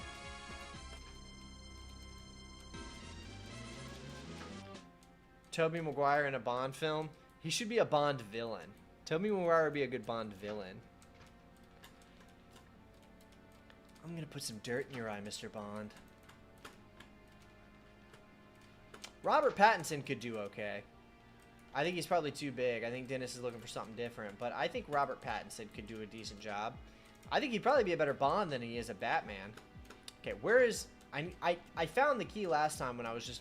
Tobey Maguire in a Bond film? He should be a Bond villain. Tobey Maguire would be a good Bond villain. I'm gonna put some dirt in your eye, Mr. Bond. Robert Pattinson could do okay. I think he's probably too big. I think Dennis is looking for something different, but I think Robert Pattinson could do a decent job. I think he'd probably be a better Bond than he is a Batman. Okay, where is... I found the key last time when I was just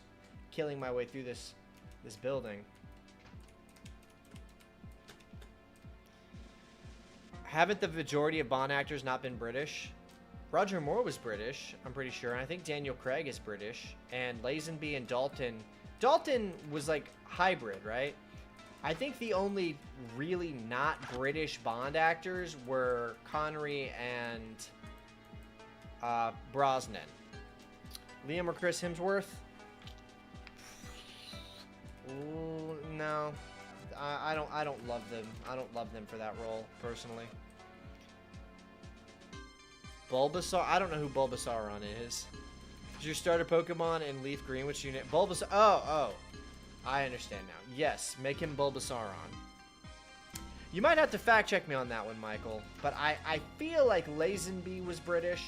killing my way through this building. Haven't the majority of Bond actors not been British? Roger Moore was British, I'm pretty sure. And I think Daniel Craig is British. And Lazenby and Dalton... Dalton was like hybrid, right? I think the only really not British Bond actors were Connery and Brosnan. Liam or Chris Hemsworth? Ooh, no. I don't love them. I don't love them for that role, personally. Bulbasaur? I don't know who Bulbasauron is. Is your starter Pokemon in Leaf Green? Which unit? Bulbasaur. Oh. I understand now. Yes, make him Bulbasauron. You might have to fact check me on that one, Michael. But I feel like Lazenby was British.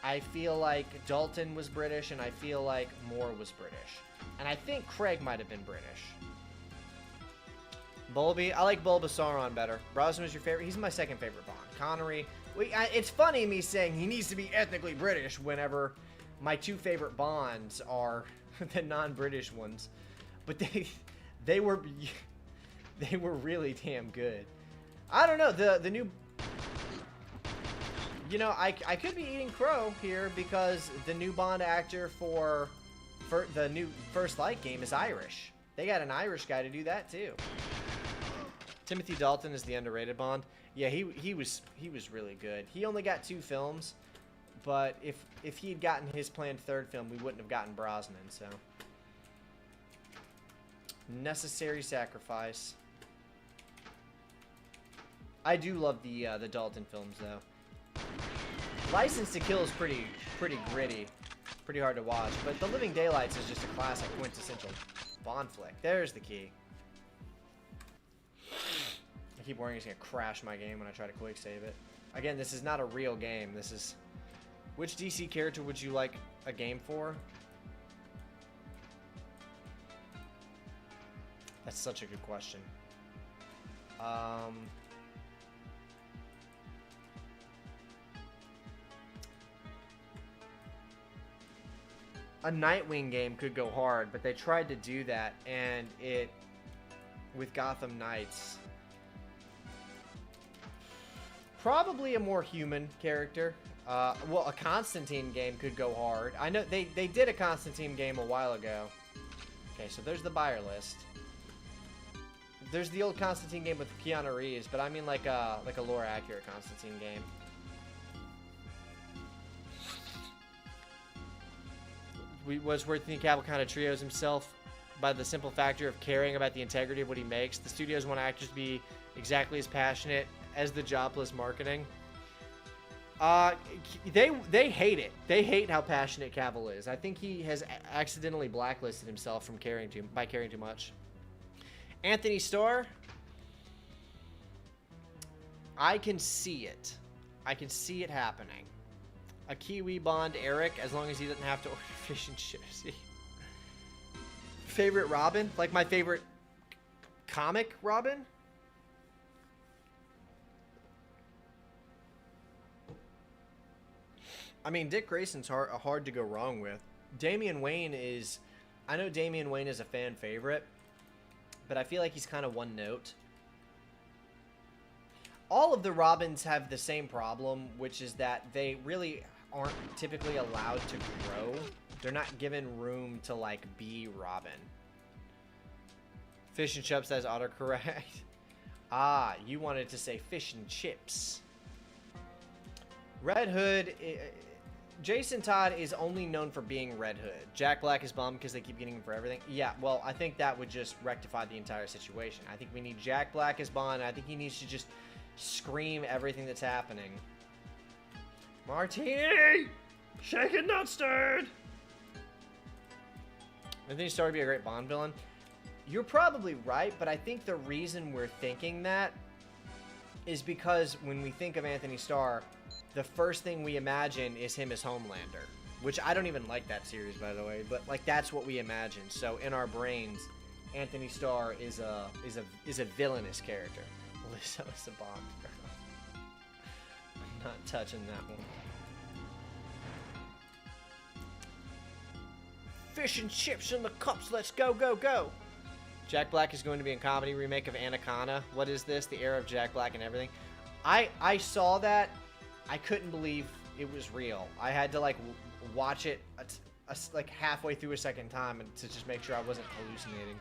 I feel like Dalton was British. And I feel like Moore was British. And I think Craig might have been British. Bulby. I like Bulbasauron better. Brosnan was your favorite? He's my second favorite Bond. Connery. It's funny me saying he needs to be ethnically British whenever my two favorite Bonds are the non-British ones. But they were really damn good. I don't know, the new, you know, I could be eating crow here because the new Bond actor for the new First Light game is Irish. They got an Irish guy to do that too. Timothy Dalton is the underrated Bond. Yeah, he was really good. He only got 2 films, but if he had gotten his planned 3rd film, we wouldn't have gotten Brosnan. So necessary sacrifice. I do love the Dalton films though. License to Kill is pretty gritty, pretty hard to watch. But The Living Daylights is just a classic, quintessential Bond flick. There's the key. I keep worrying it's gonna crash my game when I try to quick save it. Again, this is not a real game. This is. Which DC character would you like a game for? That's such a good question. A Nightwing game could go hard, but they tried to do that, and it, with Gotham Knights, probably a more human character. Well, a Constantine game could go hard. I know they did a Constantine game a while ago. Okay, so there's the buyer list. There's the old Constantine game with Keanu Reeves, but I mean like a lore accurate Constantine game. Wordsworth and Cavill kind of trios himself by the simple factor of caring about the integrity of what he makes. The studios want actors to be exactly as passionate as the jobless marketing. They hate it. They hate how passionate Cavill is. I think he has accidentally blacklisted himself from caring too much. Anthony Starr. I can see it. I can see it happening. A Kiwi Bond Eric, as long as he doesn't have to order fish and chips. Favorite Robin? Like my favorite comic Robin? I mean, Dick Grayson's hard to go wrong with. Damian Wayne is... I know Damian Wayne is a fan favorite, but I feel like he's kind of one note. All of the Robins have the same problem, which is that they really aren't typically allowed to grow. They're not given room to, like, be Robin. Fish and chips, that's autocorrect. Ah, you wanted to say fish and chips. Red Hood... Jason Todd is only known for being Red Hood. Jack Black is bummed because they keep getting him for everything. Yeah, well, I think that would just rectify the entire situation. I think we need Jack Black as Bond. I think he needs to just scream everything that's happening. Martini! Shaken, not stirred! Anthony Starr would be a great Bond villain. You're probably right, but I think the reason we're thinking that is because when we think of Anthony Starr, the first thing we imagine is him as Homelander, which I don't even like that series, by the way, but like that's what we imagine. So in our brains, Anthony Starr is a villainous character. Lizzo is a Bond girl. I'm not touching that one. Fish and chips in the cups. Let's go, go, go. Jack Black is going to be in comedy remake of Anaconda. What is this? The era of Jack Black and everything. I saw that. I couldn't believe it was real. I had to like watch it like halfway through a second time and to just make sure I wasn't hallucinating.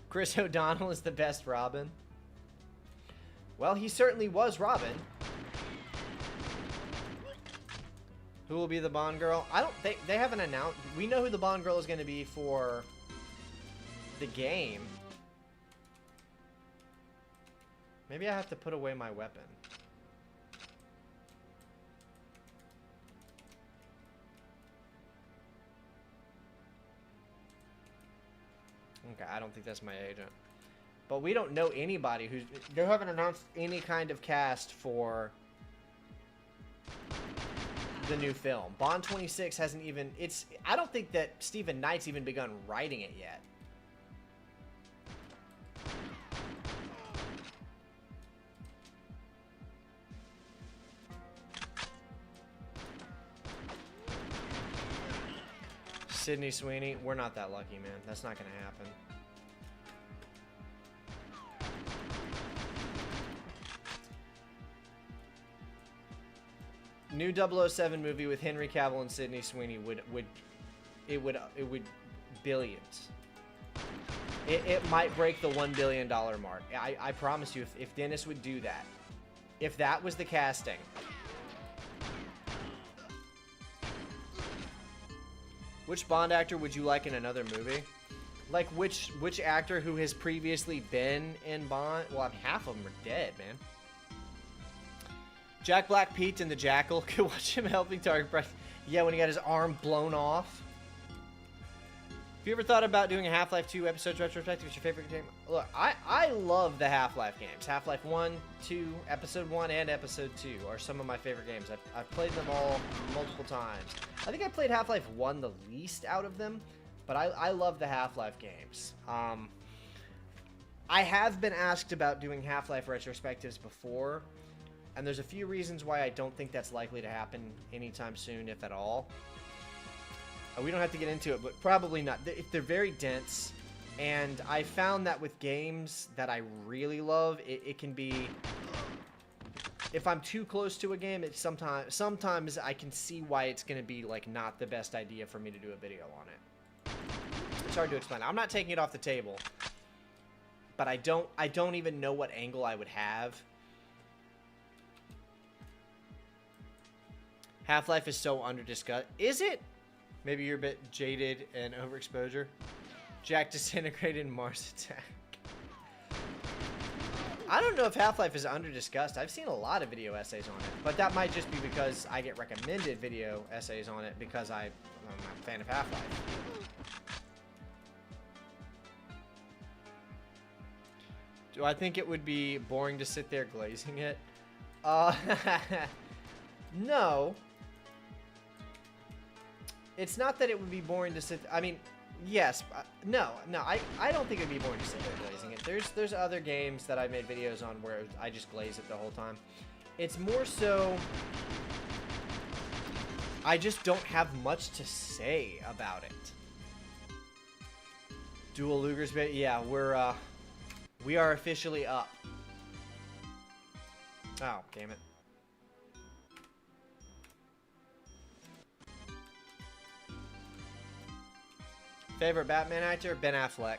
Chris O'Donnell is the best Robin. Well, he certainly was Robin. Who will be the Bond girl? They haven't announced. We know who the Bond girl is going to be for the game. Maybe I have to put away my weapon. Okay, I don't think that's my agent. But we don't know anybody who's... They haven't announced any kind of cast for the new film. Bond 26 hasn't even... I don't think that Stephen Knight's even begun writing it yet. Sydney Sweeney, we're not that lucky, man. That's not going to happen. New 007 movie with Henry Cavill and Sydney Sweeney would billions. It might break the $1 billion mark. I promise you, if Dennis would do that, if that was the casting. Which Bond actor would you like in another movie? Like which actor who has previously been in Bond? Well, half of them are dead, man. Jack Black Pete in The Jackal. Could watch him helping target practice. Yeah, when he got his arm blown off. Have you ever thought about doing a Half-Life 2 episodes retrospective? What's your favorite game? Look, I love the Half-Life games. Half-Life 1, 2, Episode 1, and Episode 2 are some of my favorite games. I've played them all multiple times. I think I played Half-Life 1 the least out of them, but I love the Half-Life games. I have been asked about doing Half-Life retrospectives before, and there's a few reasons why I don't think that's likely to happen anytime soon, if at all. We don't have to get into it, but probably not. They're very dense, and I found that with games that I really love, it can be... If I'm too close to a game, it's sometimes I can see why it's going to be like not the best idea for me to do a video on it. It's hard to explain. I'm not taking it off the table, but I don't even know what angle I would have. Half-Life is so under-discussed. Is it? Maybe you're a bit jaded and overexposure. Jack disintegrated in Mars Attack. I don't know if Half-Life is under-discussed. I've seen a lot of video essays on it, but that might just be because I get recommended video essays on it because I'm a fan of Half-Life. Do I think it would be boring to sit there glazing it? No. It's not that it would be boring to sit... I mean, yes. No, I don't think it would be boring to sit there glazing it. There's other games that I made videos on where I just glaze it the whole time. It's more so... I just don't have much to say about it. Dual Lugers, yeah, we are officially up. Oh, damn it. Favorite Batman actor? Ben Affleck.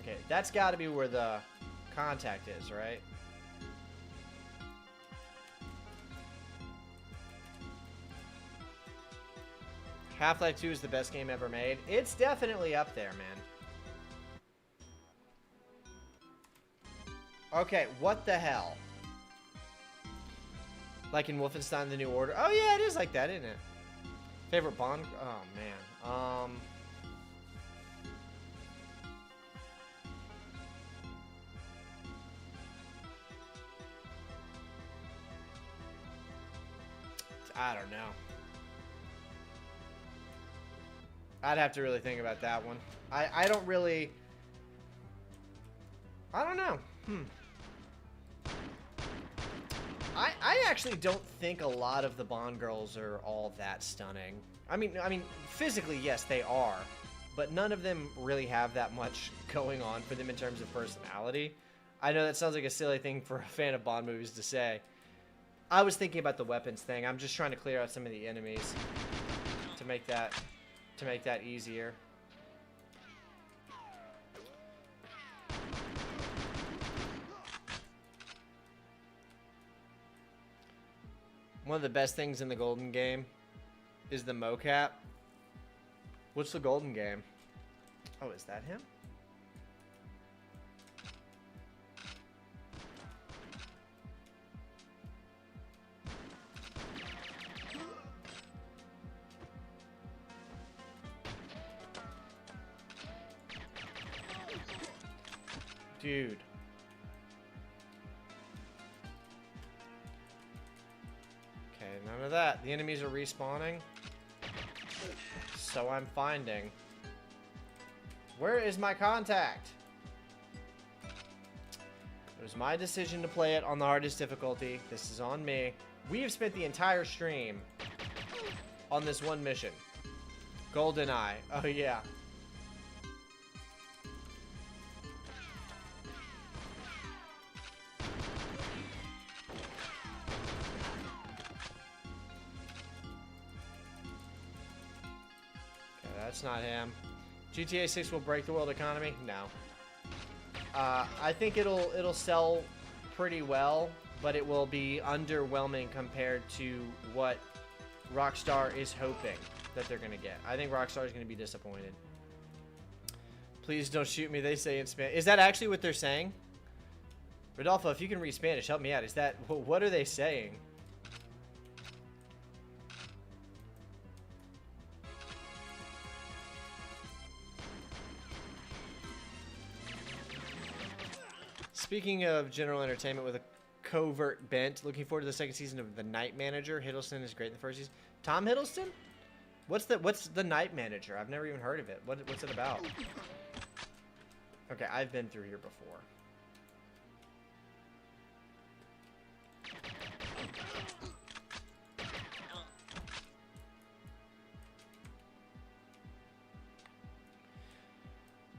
Okay, that's got to be where the contact is, right? Half-Life 2 is the best game ever made. It's definitely up there, man. Okay, what the hell? Like in Wolfenstein The New Order? Oh yeah, it is like that, isn't it? Favorite Bond? Oh, man. I don't know. I'd have to really think about that one. I don't really... I don't know. I actually don't think a lot of the Bond girls are all that stunning. I mean, physically, yes, they are, but none of them really have that much going on for them in terms of personality. I know that sounds like a silly thing for a fan of Bond movies to say. I was thinking about the weapons thing. I'm just trying to clear out some of the enemies to make that easier. One of the best things in the Golden game is the mocap. What's the Golden game? Oh, is that him? Dude. Okay, none of that. The enemies are respawning. So I'm finding. Where is my contact? It was my decision to play it on the hardest difficulty. This is on me. We have spent the entire stream on this one mission. GoldenEye. Oh, yeah. Okay, that's not him. GTA 6 will break the world economy? No. I think it'll sell pretty well, but it will be underwhelming compared to what Rockstar is hoping that they're gonna get. I think Rockstar is gonna be disappointed. Please don't shoot me, they say in Spanish. Is that actually what they're saying? Rodolfo, if you can read Spanish, help me out. Is that, what are they saying? Speaking of general entertainment with a covert bent, looking forward to the second season of The Night Manager. Hiddleston is great in the first season. Tom Hiddleston? What's the Night Manager? I've never even heard of it. What's it about? Okay, I've been through here before.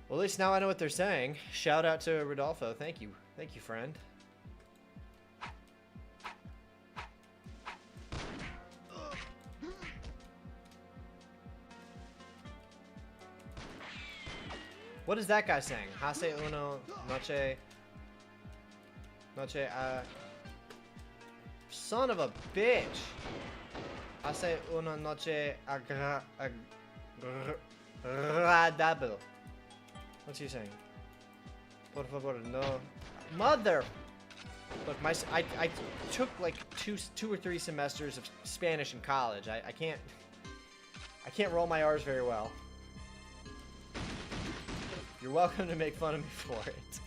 Well, at least now I know what they're saying. Shout out to Rodolfo. Thank you. Thank you, friend. What is that guy saying? Hace uno noche... Son of a bitch! Hace una noche agradable. What's he saying? Por favor, no. Mother! Look, I took like two or three semesters of Spanish in college. I can't roll my R's very well. You're welcome to make fun of me for it.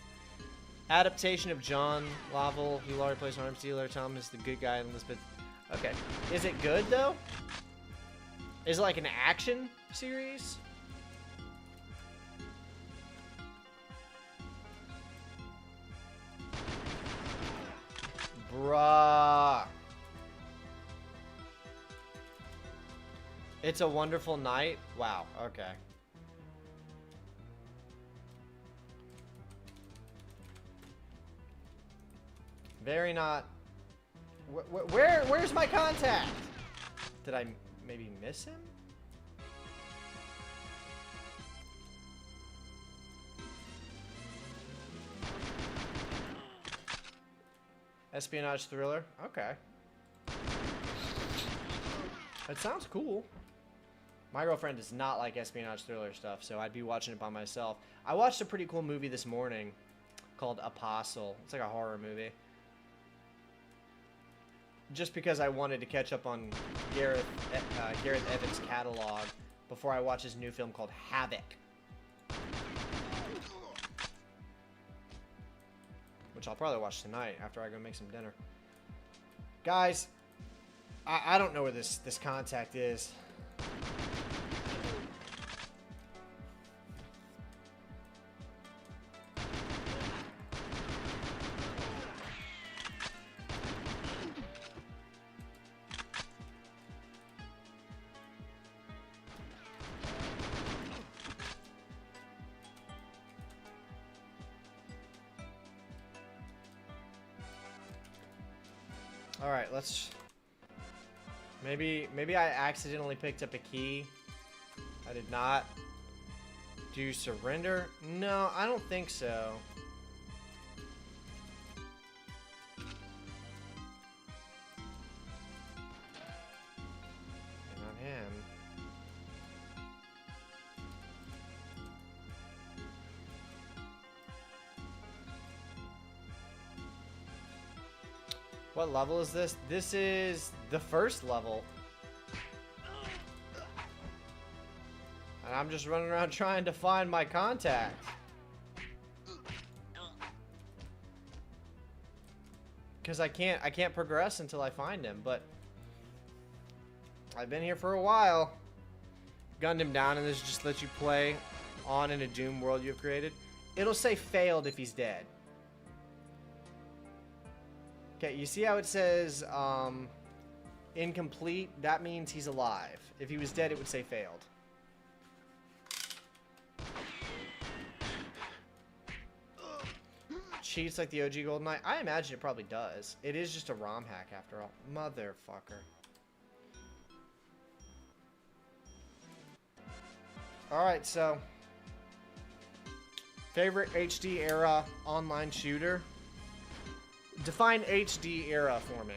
Adaptation of John Lovell. Hugh Laurie plays Arms Dealer. Tom is the good guy and Elizabeth. Okay. Is it good though? Is it like an action series? Bruh. It's a Wonderful Night? Wow, okay. Very not... Where's my contact? Did I maybe miss him? Espionage thriller? Okay. That sounds cool. My girlfriend does not like espionage thriller stuff, so I'd be watching it by myself. I watched a pretty cool movie this morning called Apostle. It's like a horror movie. Just because I wanted to catch up on Gareth Evans' catalog before I watch his new film called Havoc. Which I'll probably watch tonight after I go make some dinner. Guys, I don't know where this contact is. Alright, let's... Maybe I accidentally picked up a key. I did not. Do you surrender? No, I don't think so. Not him. What level is this? This is the first level. And I'm just running around trying to find my contact. Because I can't progress until I find him, but I've been here for a while. Gunned him down, and this just lets you play on in a Doom world you've created. It'll say failed if he's dead. Okay, you see how it says incomplete? That means he's alive. If he was dead, it would say failed. Cheats like the OG GoldenEye? I imagine it probably does. It is just a ROM hack after all. Motherfucker. Alright, so. Favorite HD era online shooter? Define HD era for me.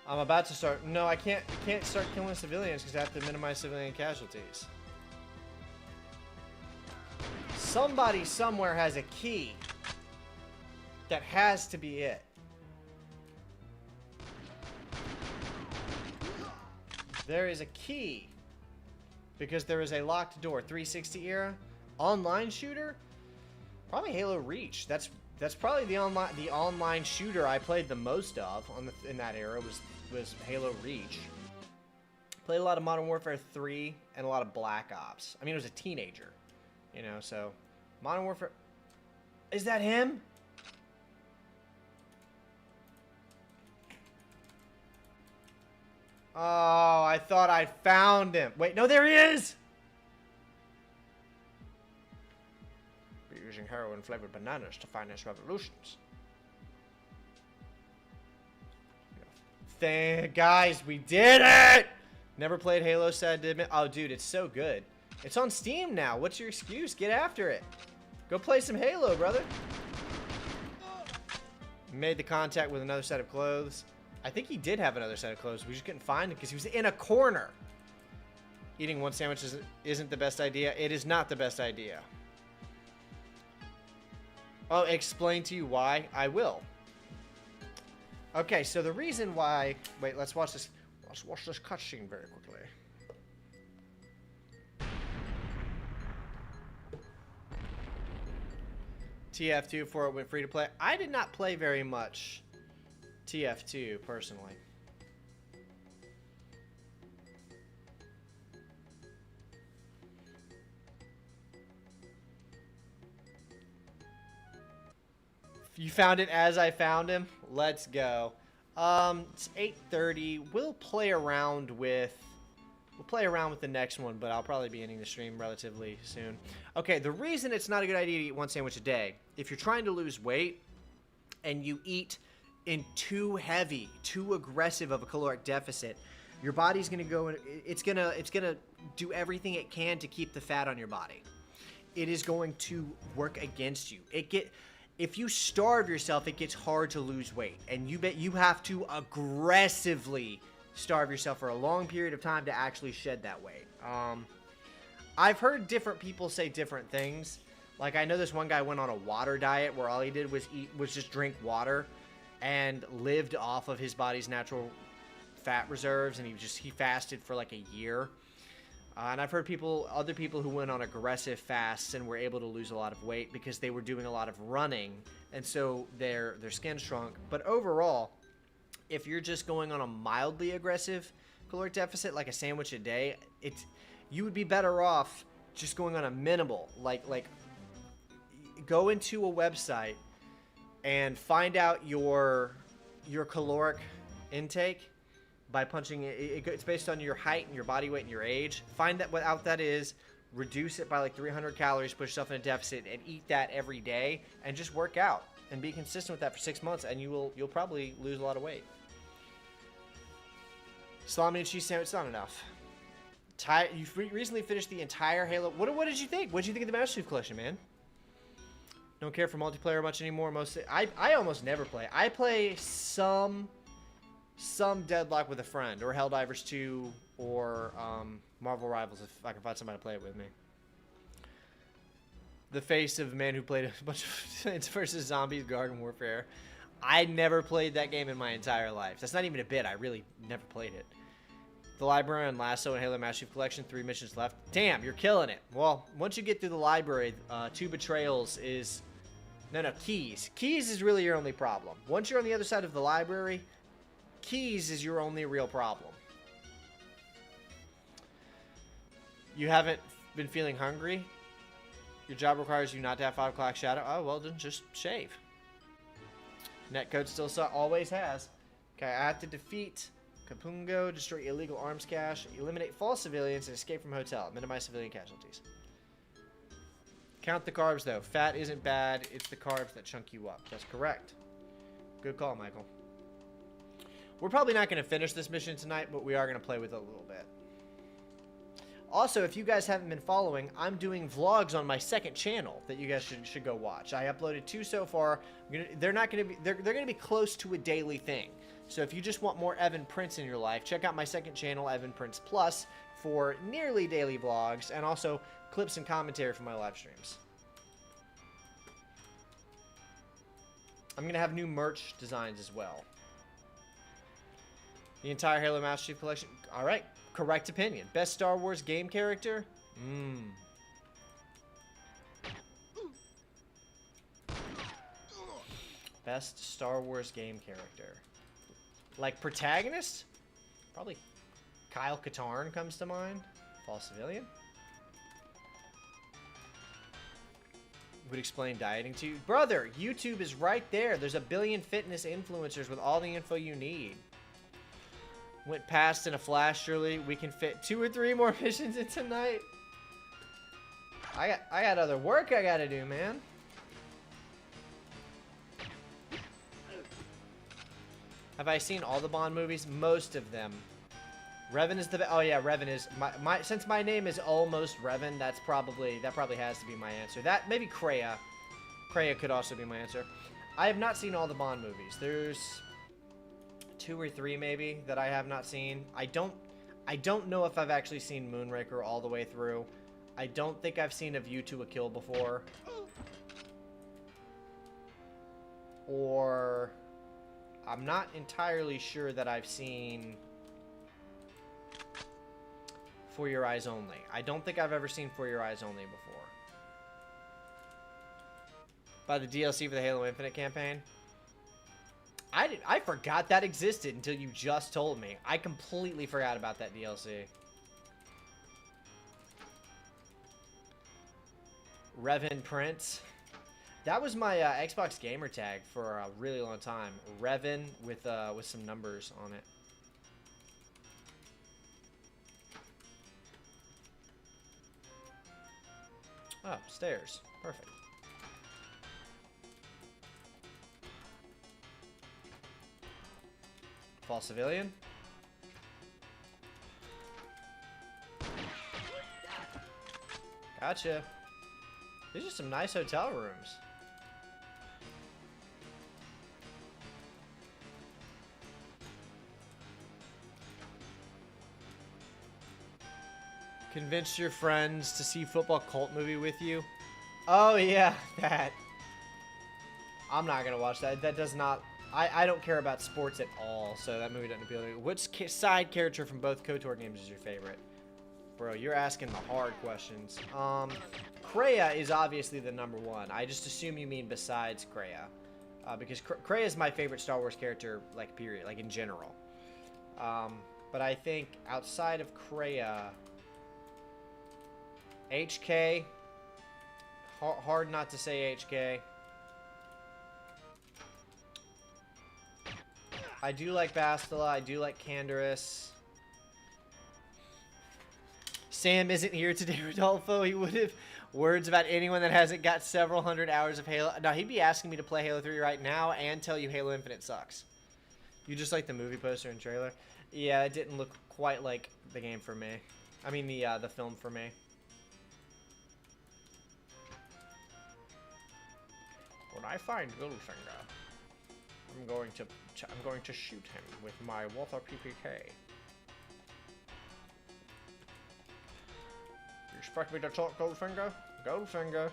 I'm about to start. No, I can't start killing civilians because I have to minimize civilian casualties. Somebody somewhere has a key. That has to be it. There is a key. Because there is a locked door. 360 era. Online shooter? Probably Halo Reach. That's probably the online shooter I played the most of in that era was Halo Reach. Played a lot of Modern Warfare 3 and a lot of Black Ops. I mean, I was a teenager, you know, so Modern Warfare. Is that him? Oh, I thought I found him. Wait, no, there he is. We're using heroin-flavored bananas to finance revolutions. Guys, we did it! Never played Halo, sad to admit. Oh, dude, it's so good. It's on Steam now. What's your excuse? Get after it. Go play some Halo, brother. Made the contact with another set of clothes. I think he did have another set of clothes. We just couldn't find it because he was in a corner. Eating one sandwich isn't the best idea. It is not the best idea. I'll explain to you why. I will. Okay, so the reason why... Wait, let's watch this. Let's watch this cutscene very quickly. TF2 before it went free to play. I did not play very much TF2 personally. You found it as I found him? Let's go. It's 8:30. We'll play around with the next one, but I'll probably be ending the stream relatively soon. Okay, the reason it's not a good idea to eat one sandwich a day, if you're trying to lose weight and you eat in too heavy, too aggressive of a caloric deficit, your body's gonna go. It's gonna do everything it can to keep the fat on your body. It is going to work against you. If you starve yourself, it gets hard to lose weight, and you have to aggressively starve yourself for a long period of time to actually shed that weight. I've heard different people say different things. Like, I know this one guy went on a water diet where all he did was just drink water and lived off of his body's natural fat reserves, and he fasted for like a year. And I've heard other people who went on aggressive fasts and were able to lose a lot of weight because they were doing a lot of running, and so their skin shrunk. But overall, if you're just going on a mildly aggressive caloric deficit, like a sandwich a day, you would be better off just going on a minimal, like go into a website and find out your caloric intake by punching it. It's based on your height and your body weight and your age. Find that what out that is, reduce it by like 300 calories, put yourself in a deficit, and eat that every day, and just work out and be consistent with that for 6 months, and you'll probably lose a lot of weight. Salami and cheese sandwich is not enough. You've recently finished the entire Halo. What did you think? What did you think of the Master Chief Collection, man? Don't care for multiplayer much anymore. I almost never play. I play some Deadlock with a friend, or Helldivers 2, or Marvel Rivals if I can find somebody to play it with me. The face of a man who played a bunch of Plants vs. Zombies Garden Warfare. I never played that game in my entire life. That's not even a bit. I really never played it. The library on Lasso and Halo Master Chief Collection, 3 missions left. Damn, you're killing it. Well, once you get through the library, 2 betrayals is... No, keys. Keys is really your only problem. Once you're on the other side of the library, keys is your only real problem. You haven't been feeling hungry? Your job requires you not to have 5 o'clock shadow? Oh, well, then just shave. Netcode still always has. Okay, I have to defeat Kapungo, destroy illegal arms cache, eliminate false civilians, and escape from hotel. Minimize civilian casualties. Count the carbs, though. Fat isn't bad. It's the carbs that chunk you up. That's correct. Good call, Michael. We're probably not going to finish this mission tonight, but we are going to play with it a little bit. Also, if you guys haven't been following, I'm doing vlogs on my second channel that you guys should go watch. I uploaded 2 so far. They're going to be close to a daily thing. So if you just want more Evan Prince in your life, check out my second channel, Evan Prince Plus, for nearly daily vlogs and also clips and commentary from my live streams. I'm going to have new merch designs as well. The entire Halo Master Chief Collection. All right. Correct opinion. Best Star Wars game character? Best Star Wars game character. Like protagonist? Probably Kyle Katarn comes to mind. False civilian. Would explain dieting to you. Brother, YouTube is right there. There's a billion fitness influencers with all the info you need. Went past in a flash, surely. We can fit 2 or 3 more missions in tonight. I got other work I gotta do, man. Have I seen all the Bond movies? Most of them. Revan is the... Oh, yeah, Revan is... Since my name is almost Revan, that probably has to be my answer. That, maybe Kreia. Kreia could also be my answer. I have not seen all the Bond movies. There's 2 or 3, maybe, that I have not seen. I don't know if I've actually seen Moonraker all the way through. I don't think I've seen A View to a Kill before. Or... I'm not entirely sure that I've seen For Your Eyes Only. I don't think I've ever seen For Your Eyes Only before. By the DLC for the Halo Infinite campaign? I forgot that existed until you just told me. I completely forgot about that DLC. Revan Prince. That was my Xbox gamer tag for a really long time. Revan with some numbers on it. Oh, stairs. Perfect. False civilian. Gotcha. These are some nice hotel rooms. Convince your friends to see football cult movie with you. Oh yeah, that. I'm not gonna watch that. That does not. I don't care about sports at all, so that movie doesn't appeal to me. Which side character from both KOTOR games is your favorite? Bro, you're asking the hard questions. Kreia is obviously the #1. I just assume you mean besides Kreia. Because Kreia is my favorite Star Wars character, like, period, like, in general. But I think outside of Kreia, HK, hard not to say HK. I do like Bastila, I do like Canderous. Sam isn't here today, Rodolfo. He would have words about anyone that hasn't got several hundred hours of Halo. No, he'd be asking me to play Halo 3 right now and tell you Halo Infinite sucks. You just like the movie poster and trailer? Yeah, it didn't look quite like the game for me. I mean the film for me. When I find Goldfinger, I'm going to shoot him with my Walther PPK. You expect me to talk, Goldfinger? Goldfinger.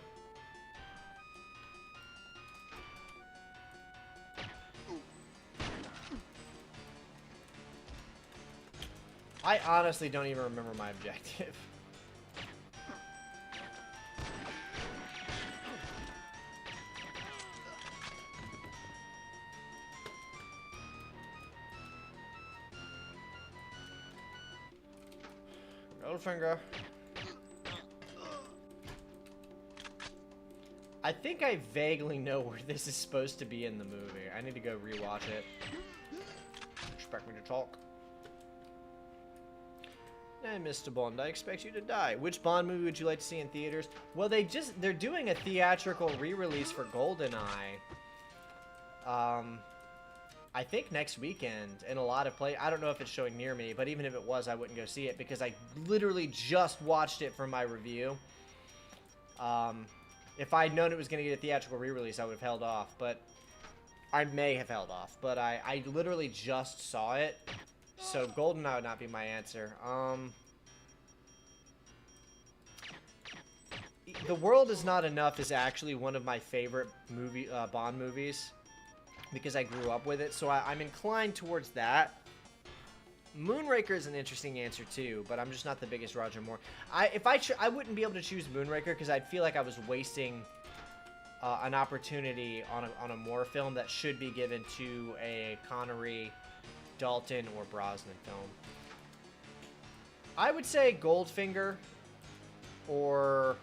I honestly don't even remember my objective. Goldfinger. I think I vaguely know where this is supposed to be in the movie. I need to go rewatch it. Expect me to talk? Hey, Mr. Bond, I expect you to die. Which Bond movie would you like to see in theaters? Well, they're doing a theatrical re-release for GoldenEye. I think next weekend in a lot of I don't know if it's showing near me, but even if it was, I wouldn't go see it because I literally just watched it for my review. If I'd known it was going to get a theatrical re-release, I would have held off, but I may have held off, but I literally just saw it, so GoldenEye would not be my answer. The World Is Not Enough is actually one of my favorite Bond movies because I grew up with it, so I'm inclined towards that. Moonraker is an interesting answer too, but I'm just not the biggest Roger Moore. I wouldn't be able to choose Moonraker because I'd feel like I was wasting an opportunity on a Moore film that should be given to a Connery, Dalton, or Brosnan film. I would say Goldfinger or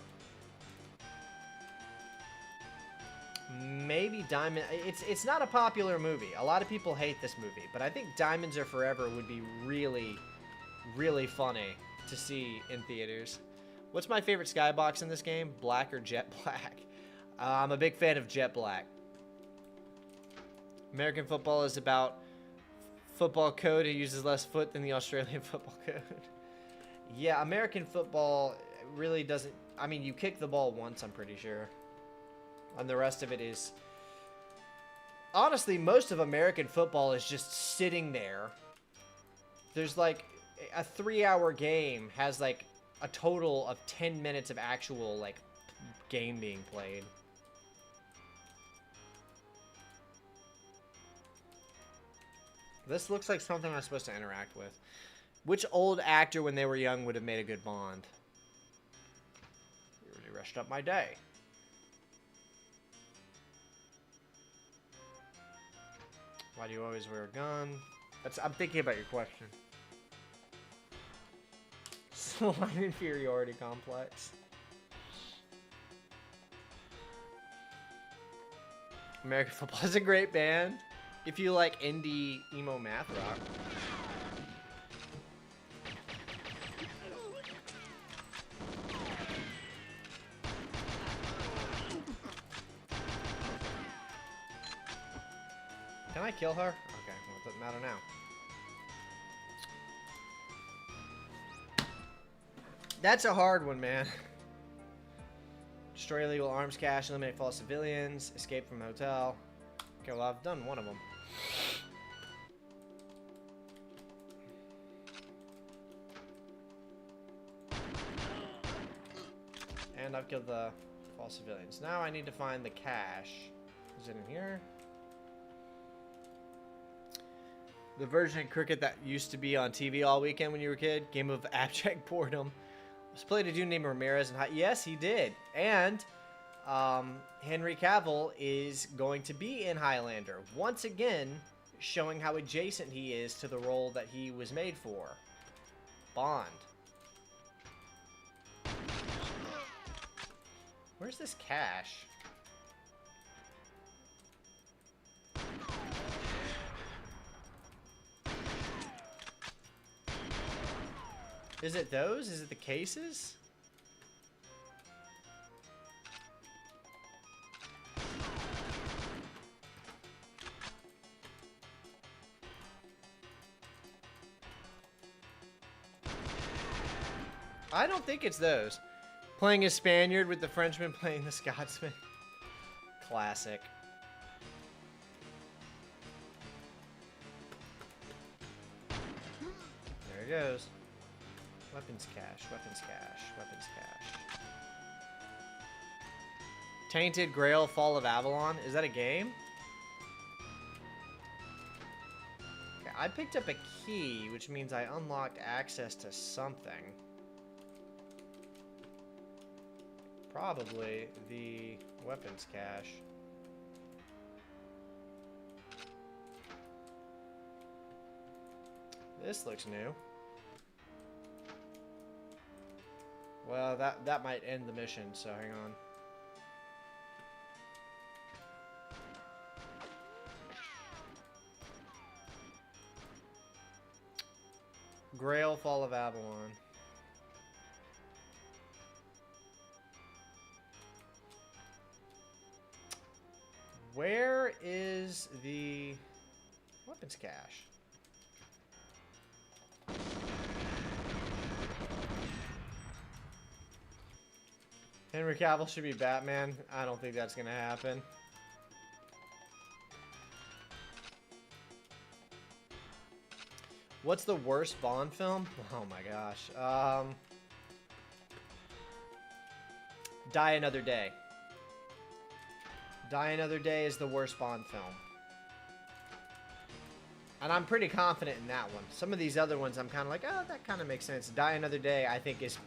maybe Diamond. It's not a popular movie. A lot of people hate this movie, but I think Diamonds Are Forever would be really, really funny to see in theaters. What's my favorite skybox in this game? Black or Jet Black? I'm a big fan of Jet Black. American football is about football code. It uses less foot than the Australian football code. Yeah, American football really doesn't... I mean, you kick the ball once, I'm pretty sure. And the rest of it is... Honestly, most of American football is just sitting there. There's like... A 3-hour game has like a total of 10 minutes of actual like game being played. This looks like something I'm supposed to interact with. Which old actor when they were young would have made a good Bond? You really rushed up my day. Why do you always wear a gun? I'm thinking about your question. Slime inferiority complex. American football is a great band. If you like indie emo math rock. Can I kill her? Okay, well, it doesn't matter now. That's a hard one, man. Destroy illegal arms cache, eliminate false civilians, escape from hotel. Okay, well, I've done one of them. And I've killed the false civilians. Now I need to find the cache. Is it in here? The version of cricket that used to be on TV all weekend when you were a kid. Game of abject boredom. Was played a dude named Ramirez. And yes, he did. And Henry Cavill is going to be in Highlander. Once again, showing how adjacent he is to the role that he was made for. Bond. Where's this cache? Is it those? Is it the cases? I don't think it's those. Playing a Spaniard with the Frenchman playing the Scotsman. Classic. There it goes. Weapons cache, weapons cache, weapons cache. Tainted Grail Fall of Avalon. Is that a game? Okay, I picked up a key, which means I unlocked access to something. Probably the weapons cache. This looks new. Well, that might end the mission, so hang on. Grail Fall of Avalon. Where is the weapons cache? Henry Cavill should be Batman. I don't think that's gonna happen. What's the worst Bond film? Oh my gosh. Die Another Day. Die Another Day is the worst Bond film. And I'm pretty confident in that one. Some of these other ones I'm kind of like, oh, that kind of makes sense. Die Another Day, I think, is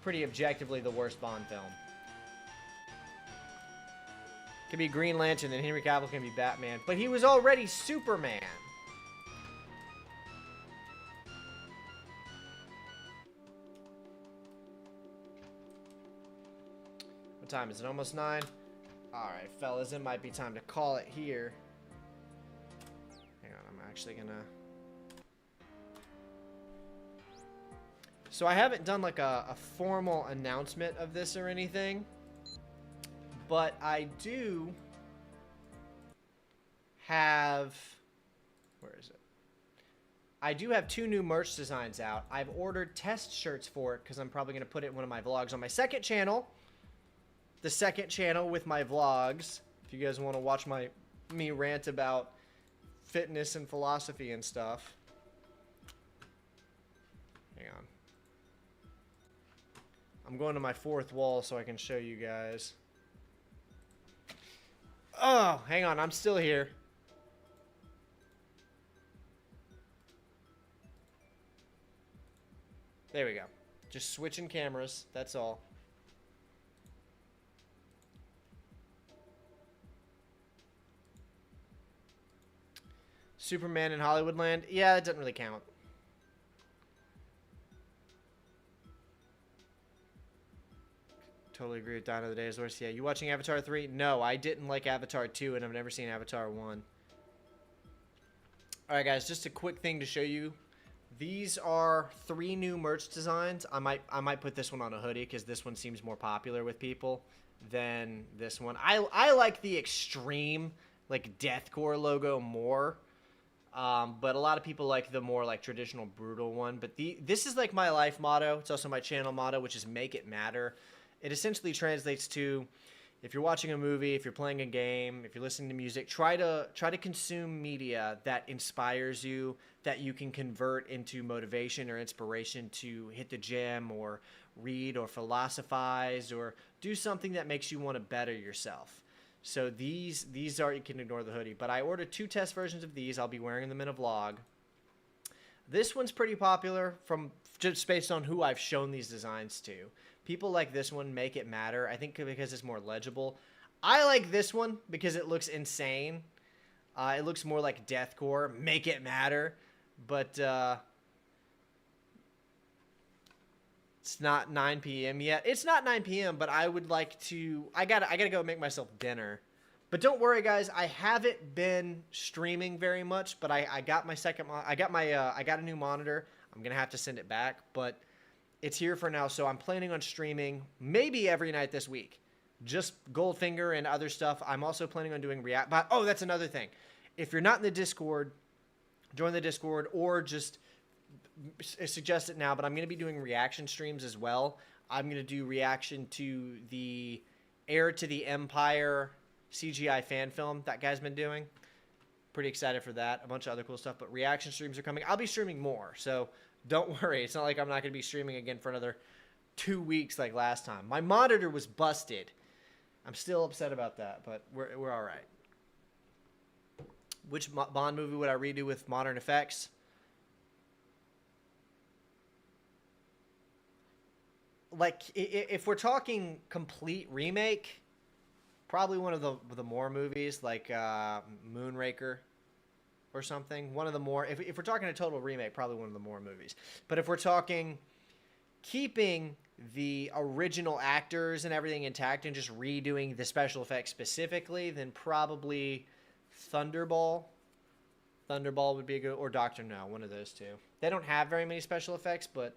pretty objectively the worst Bond film. Could be Green Lantern, and Henry Cavill can be Batman. But he was already Superman. What time is it? Almost 9? Alright, fellas, it might be time to call it here. Hang on, I'm actually gonna... So I haven't done like a formal announcement of this or anything, but I do have... Where is it? I do have 2 new merch designs out. I've ordered test shirts for it because I'm probably going to put it in one of my vlogs on my second channel. The second channel with my vlogs. If you guys want to watch me rant about fitness and philosophy and stuff. Hang on. I'm going to my 4th wall so I can show you guys. Oh, hang on. I'm still here. There we go. Just switching cameras. That's all. Superman in Hollywoodland? Yeah, it doesn't really count. Totally agree with Dino the Day is worse. Yeah, you watching Avatar 3? No, I didn't like Avatar 2, and I've never seen Avatar 1. Alright, guys, just a quick thing to show you. These are 3 new merch designs. I might put this one on a hoodie, because this one seems more popular with people than this one. I like the extreme, like, deathcore logo more. But a lot of people like the more like traditional brutal one. But this is like my life motto. It's also my channel motto, which is make it matter. It essentially translates to, if you're watching a movie, if you're playing a game, if you're listening to music, try to consume media that inspires you, that you can convert into motivation or inspiration to hit the gym or read or philosophize or do something that makes you want to better yourself. So these are, you can ignore the hoodie, but I ordered 2 test versions of these. I'll be wearing them in a vlog. This one's pretty popular from just based on who I've shown these designs to. People like this one, Make It Matter, I think because it's more legible. I like this one because it looks insane. It looks more like deathcore, Make It Matter, but it's not 9 p.m. yet. It's not 9 p.m., but I would like to... I gotta go make myself dinner. But don't worry, guys. I haven't been streaming very much, but I got my second... I got a new monitor. I'm gonna have to send it back, but it's here for now. So I'm planning on streaming maybe every night this week. Just Goldfinger and other stuff. I'm also planning on doing react... But, oh, that's another thing. If you're not in the Discord, join the Discord or just... suggest it now, but I'm going to be doing reaction streams as well. I'm going to do reaction to the Heir to the Empire CGI fan film that guy's been doing. Pretty excited for that. A bunch of other cool stuff, but reaction streams are coming. I'll be streaming more, so don't worry. It's not like I'm not going to be streaming again for another 2 weeks like last time. My monitor was busted. I'm still upset about that, but we're all right. Which Bond movie would I redo with modern effects? Like, if we're talking complete remake, probably one of the more movies, like Moonraker or something. One of the more, if we're talking a total remake, probably one of the more movies. But if we're talking keeping the original actors and everything intact and just redoing the special effects specifically, then probably Thunderball. Thunderball would be a good, or Doctor No, one of those two. They don't have very many special effects, but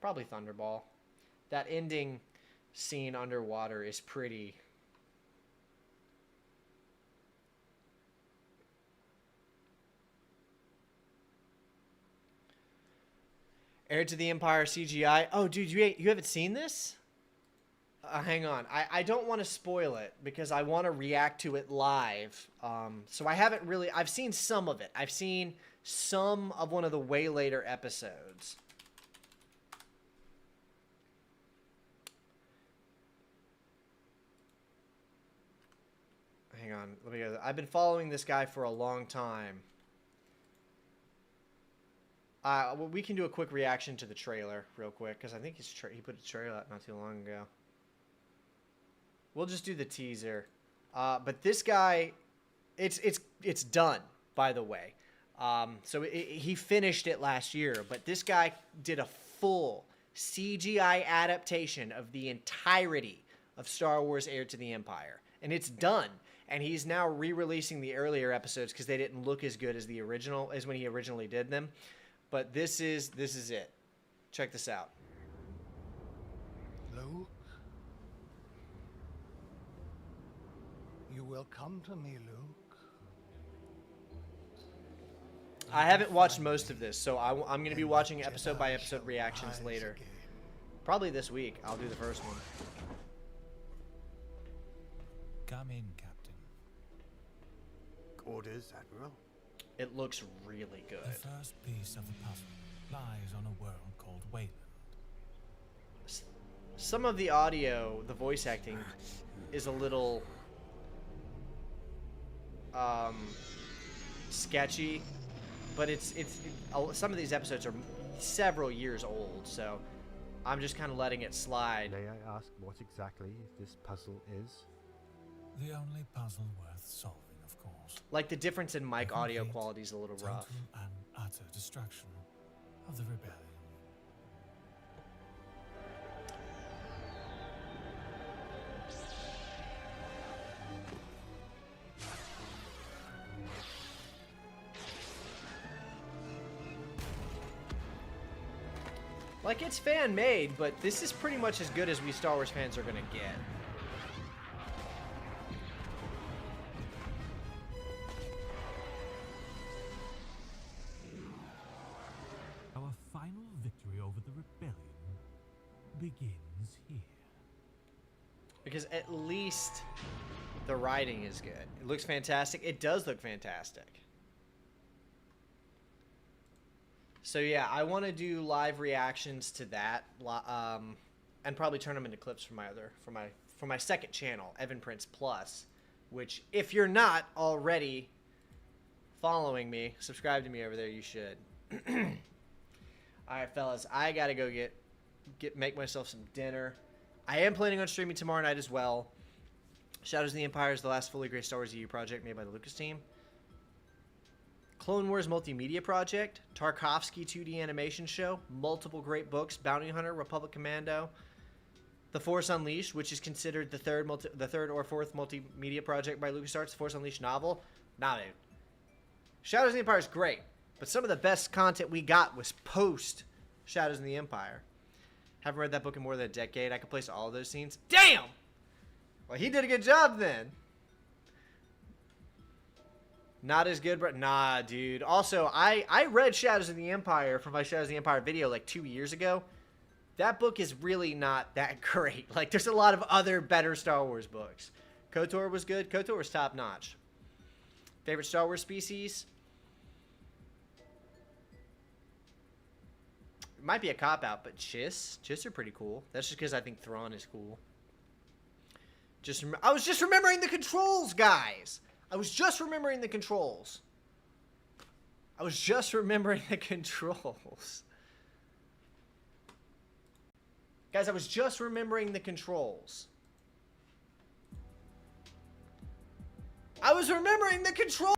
probably Thunderball. That ending scene underwater is pretty. Heir to the Empire CGI. Oh, dude, you haven't seen this? Hang on. I don't want to spoil it because I want to react to it live. So I haven't really... I've seen some of it. I've seen some of one of the way later episodes. Hang on. Let me go. I've been following this guy for a long time. Well, we can do a quick reaction to the trailer real quick because I think he put a trailer out not too long ago. We'll just do the teaser. But this guy, it's done, by the way. So he finished it last year, but this guy did a full CGI adaptation of the entirety of Star Wars Heir to the Empire. And it's done. And he's now re-releasing the earlier episodes because they didn't look as good as the original, as when he originally did them. But this is it. Check this out. Luke, you will come to me, Luke. I haven't watched most of this, so I'm going to be watching episode by episode reactions later. Probably this week. I'll do the first one. Come in, Captain. Orders, Admiral. It looks really good. The first piece of the puzzle lies on a world called Wayland. Some of the audio, the voice acting, is a little sketchy, but some of these episodes are several years old, so I'm just kind of letting it slide. May I ask what exactly this puzzle is? The only puzzle worth solving, of course. Like the difference in mic The audio complete, quality is a little rough. Total and utter destruction of the rebellion. Like, it's fan-made, but this is pretty much as good as we Star Wars fans are gonna get. Our final victory over the rebellion begins here. Because at least the writing is good. It looks fantastic. It does look fantastic. So yeah, I want to do live reactions to that, and probably turn them into clips for my second channel, Evan Prince Plus, which if you're not already following me, subscribe to me over there. You should. All right, fellas, I gotta go make myself some dinner. I am planning on streaming tomorrow night as well. Shadows of the Empire is the last fully great Star Wars EU project made by the Lucas team. Clone Wars multimedia project, Tarkovsky 2D animation show, multiple great books, Bounty Hunter, Republic Commando, The Force Unleashed, which is considered the third or fourth multimedia project by LucasArts, The Force Unleashed novel. Nah, dude. Shadows of the Empire is great, but some of the best content we got was post Shadows of the Empire. Haven't read that book in more than a decade. I could place all of those scenes. Damn! Well, he did a good job then. Not as good, but nah, dude. Also, I read Shadows of the Empire from my Shadows of the Empire video like 2 years ago. That book is really not that great. Like, there's a lot of other better Star Wars books. KOTOR was good. KOTOR was top notch. Favorite Star Wars species? It might be a cop-out, but Chiss. Chiss are pretty cool. That's just because I think Thrawn is cool. I was just remembering the controls, guys. I was just remembering the controls. I was just remembering the controls. Guys, I was just remembering the controls. I was remembering the controls!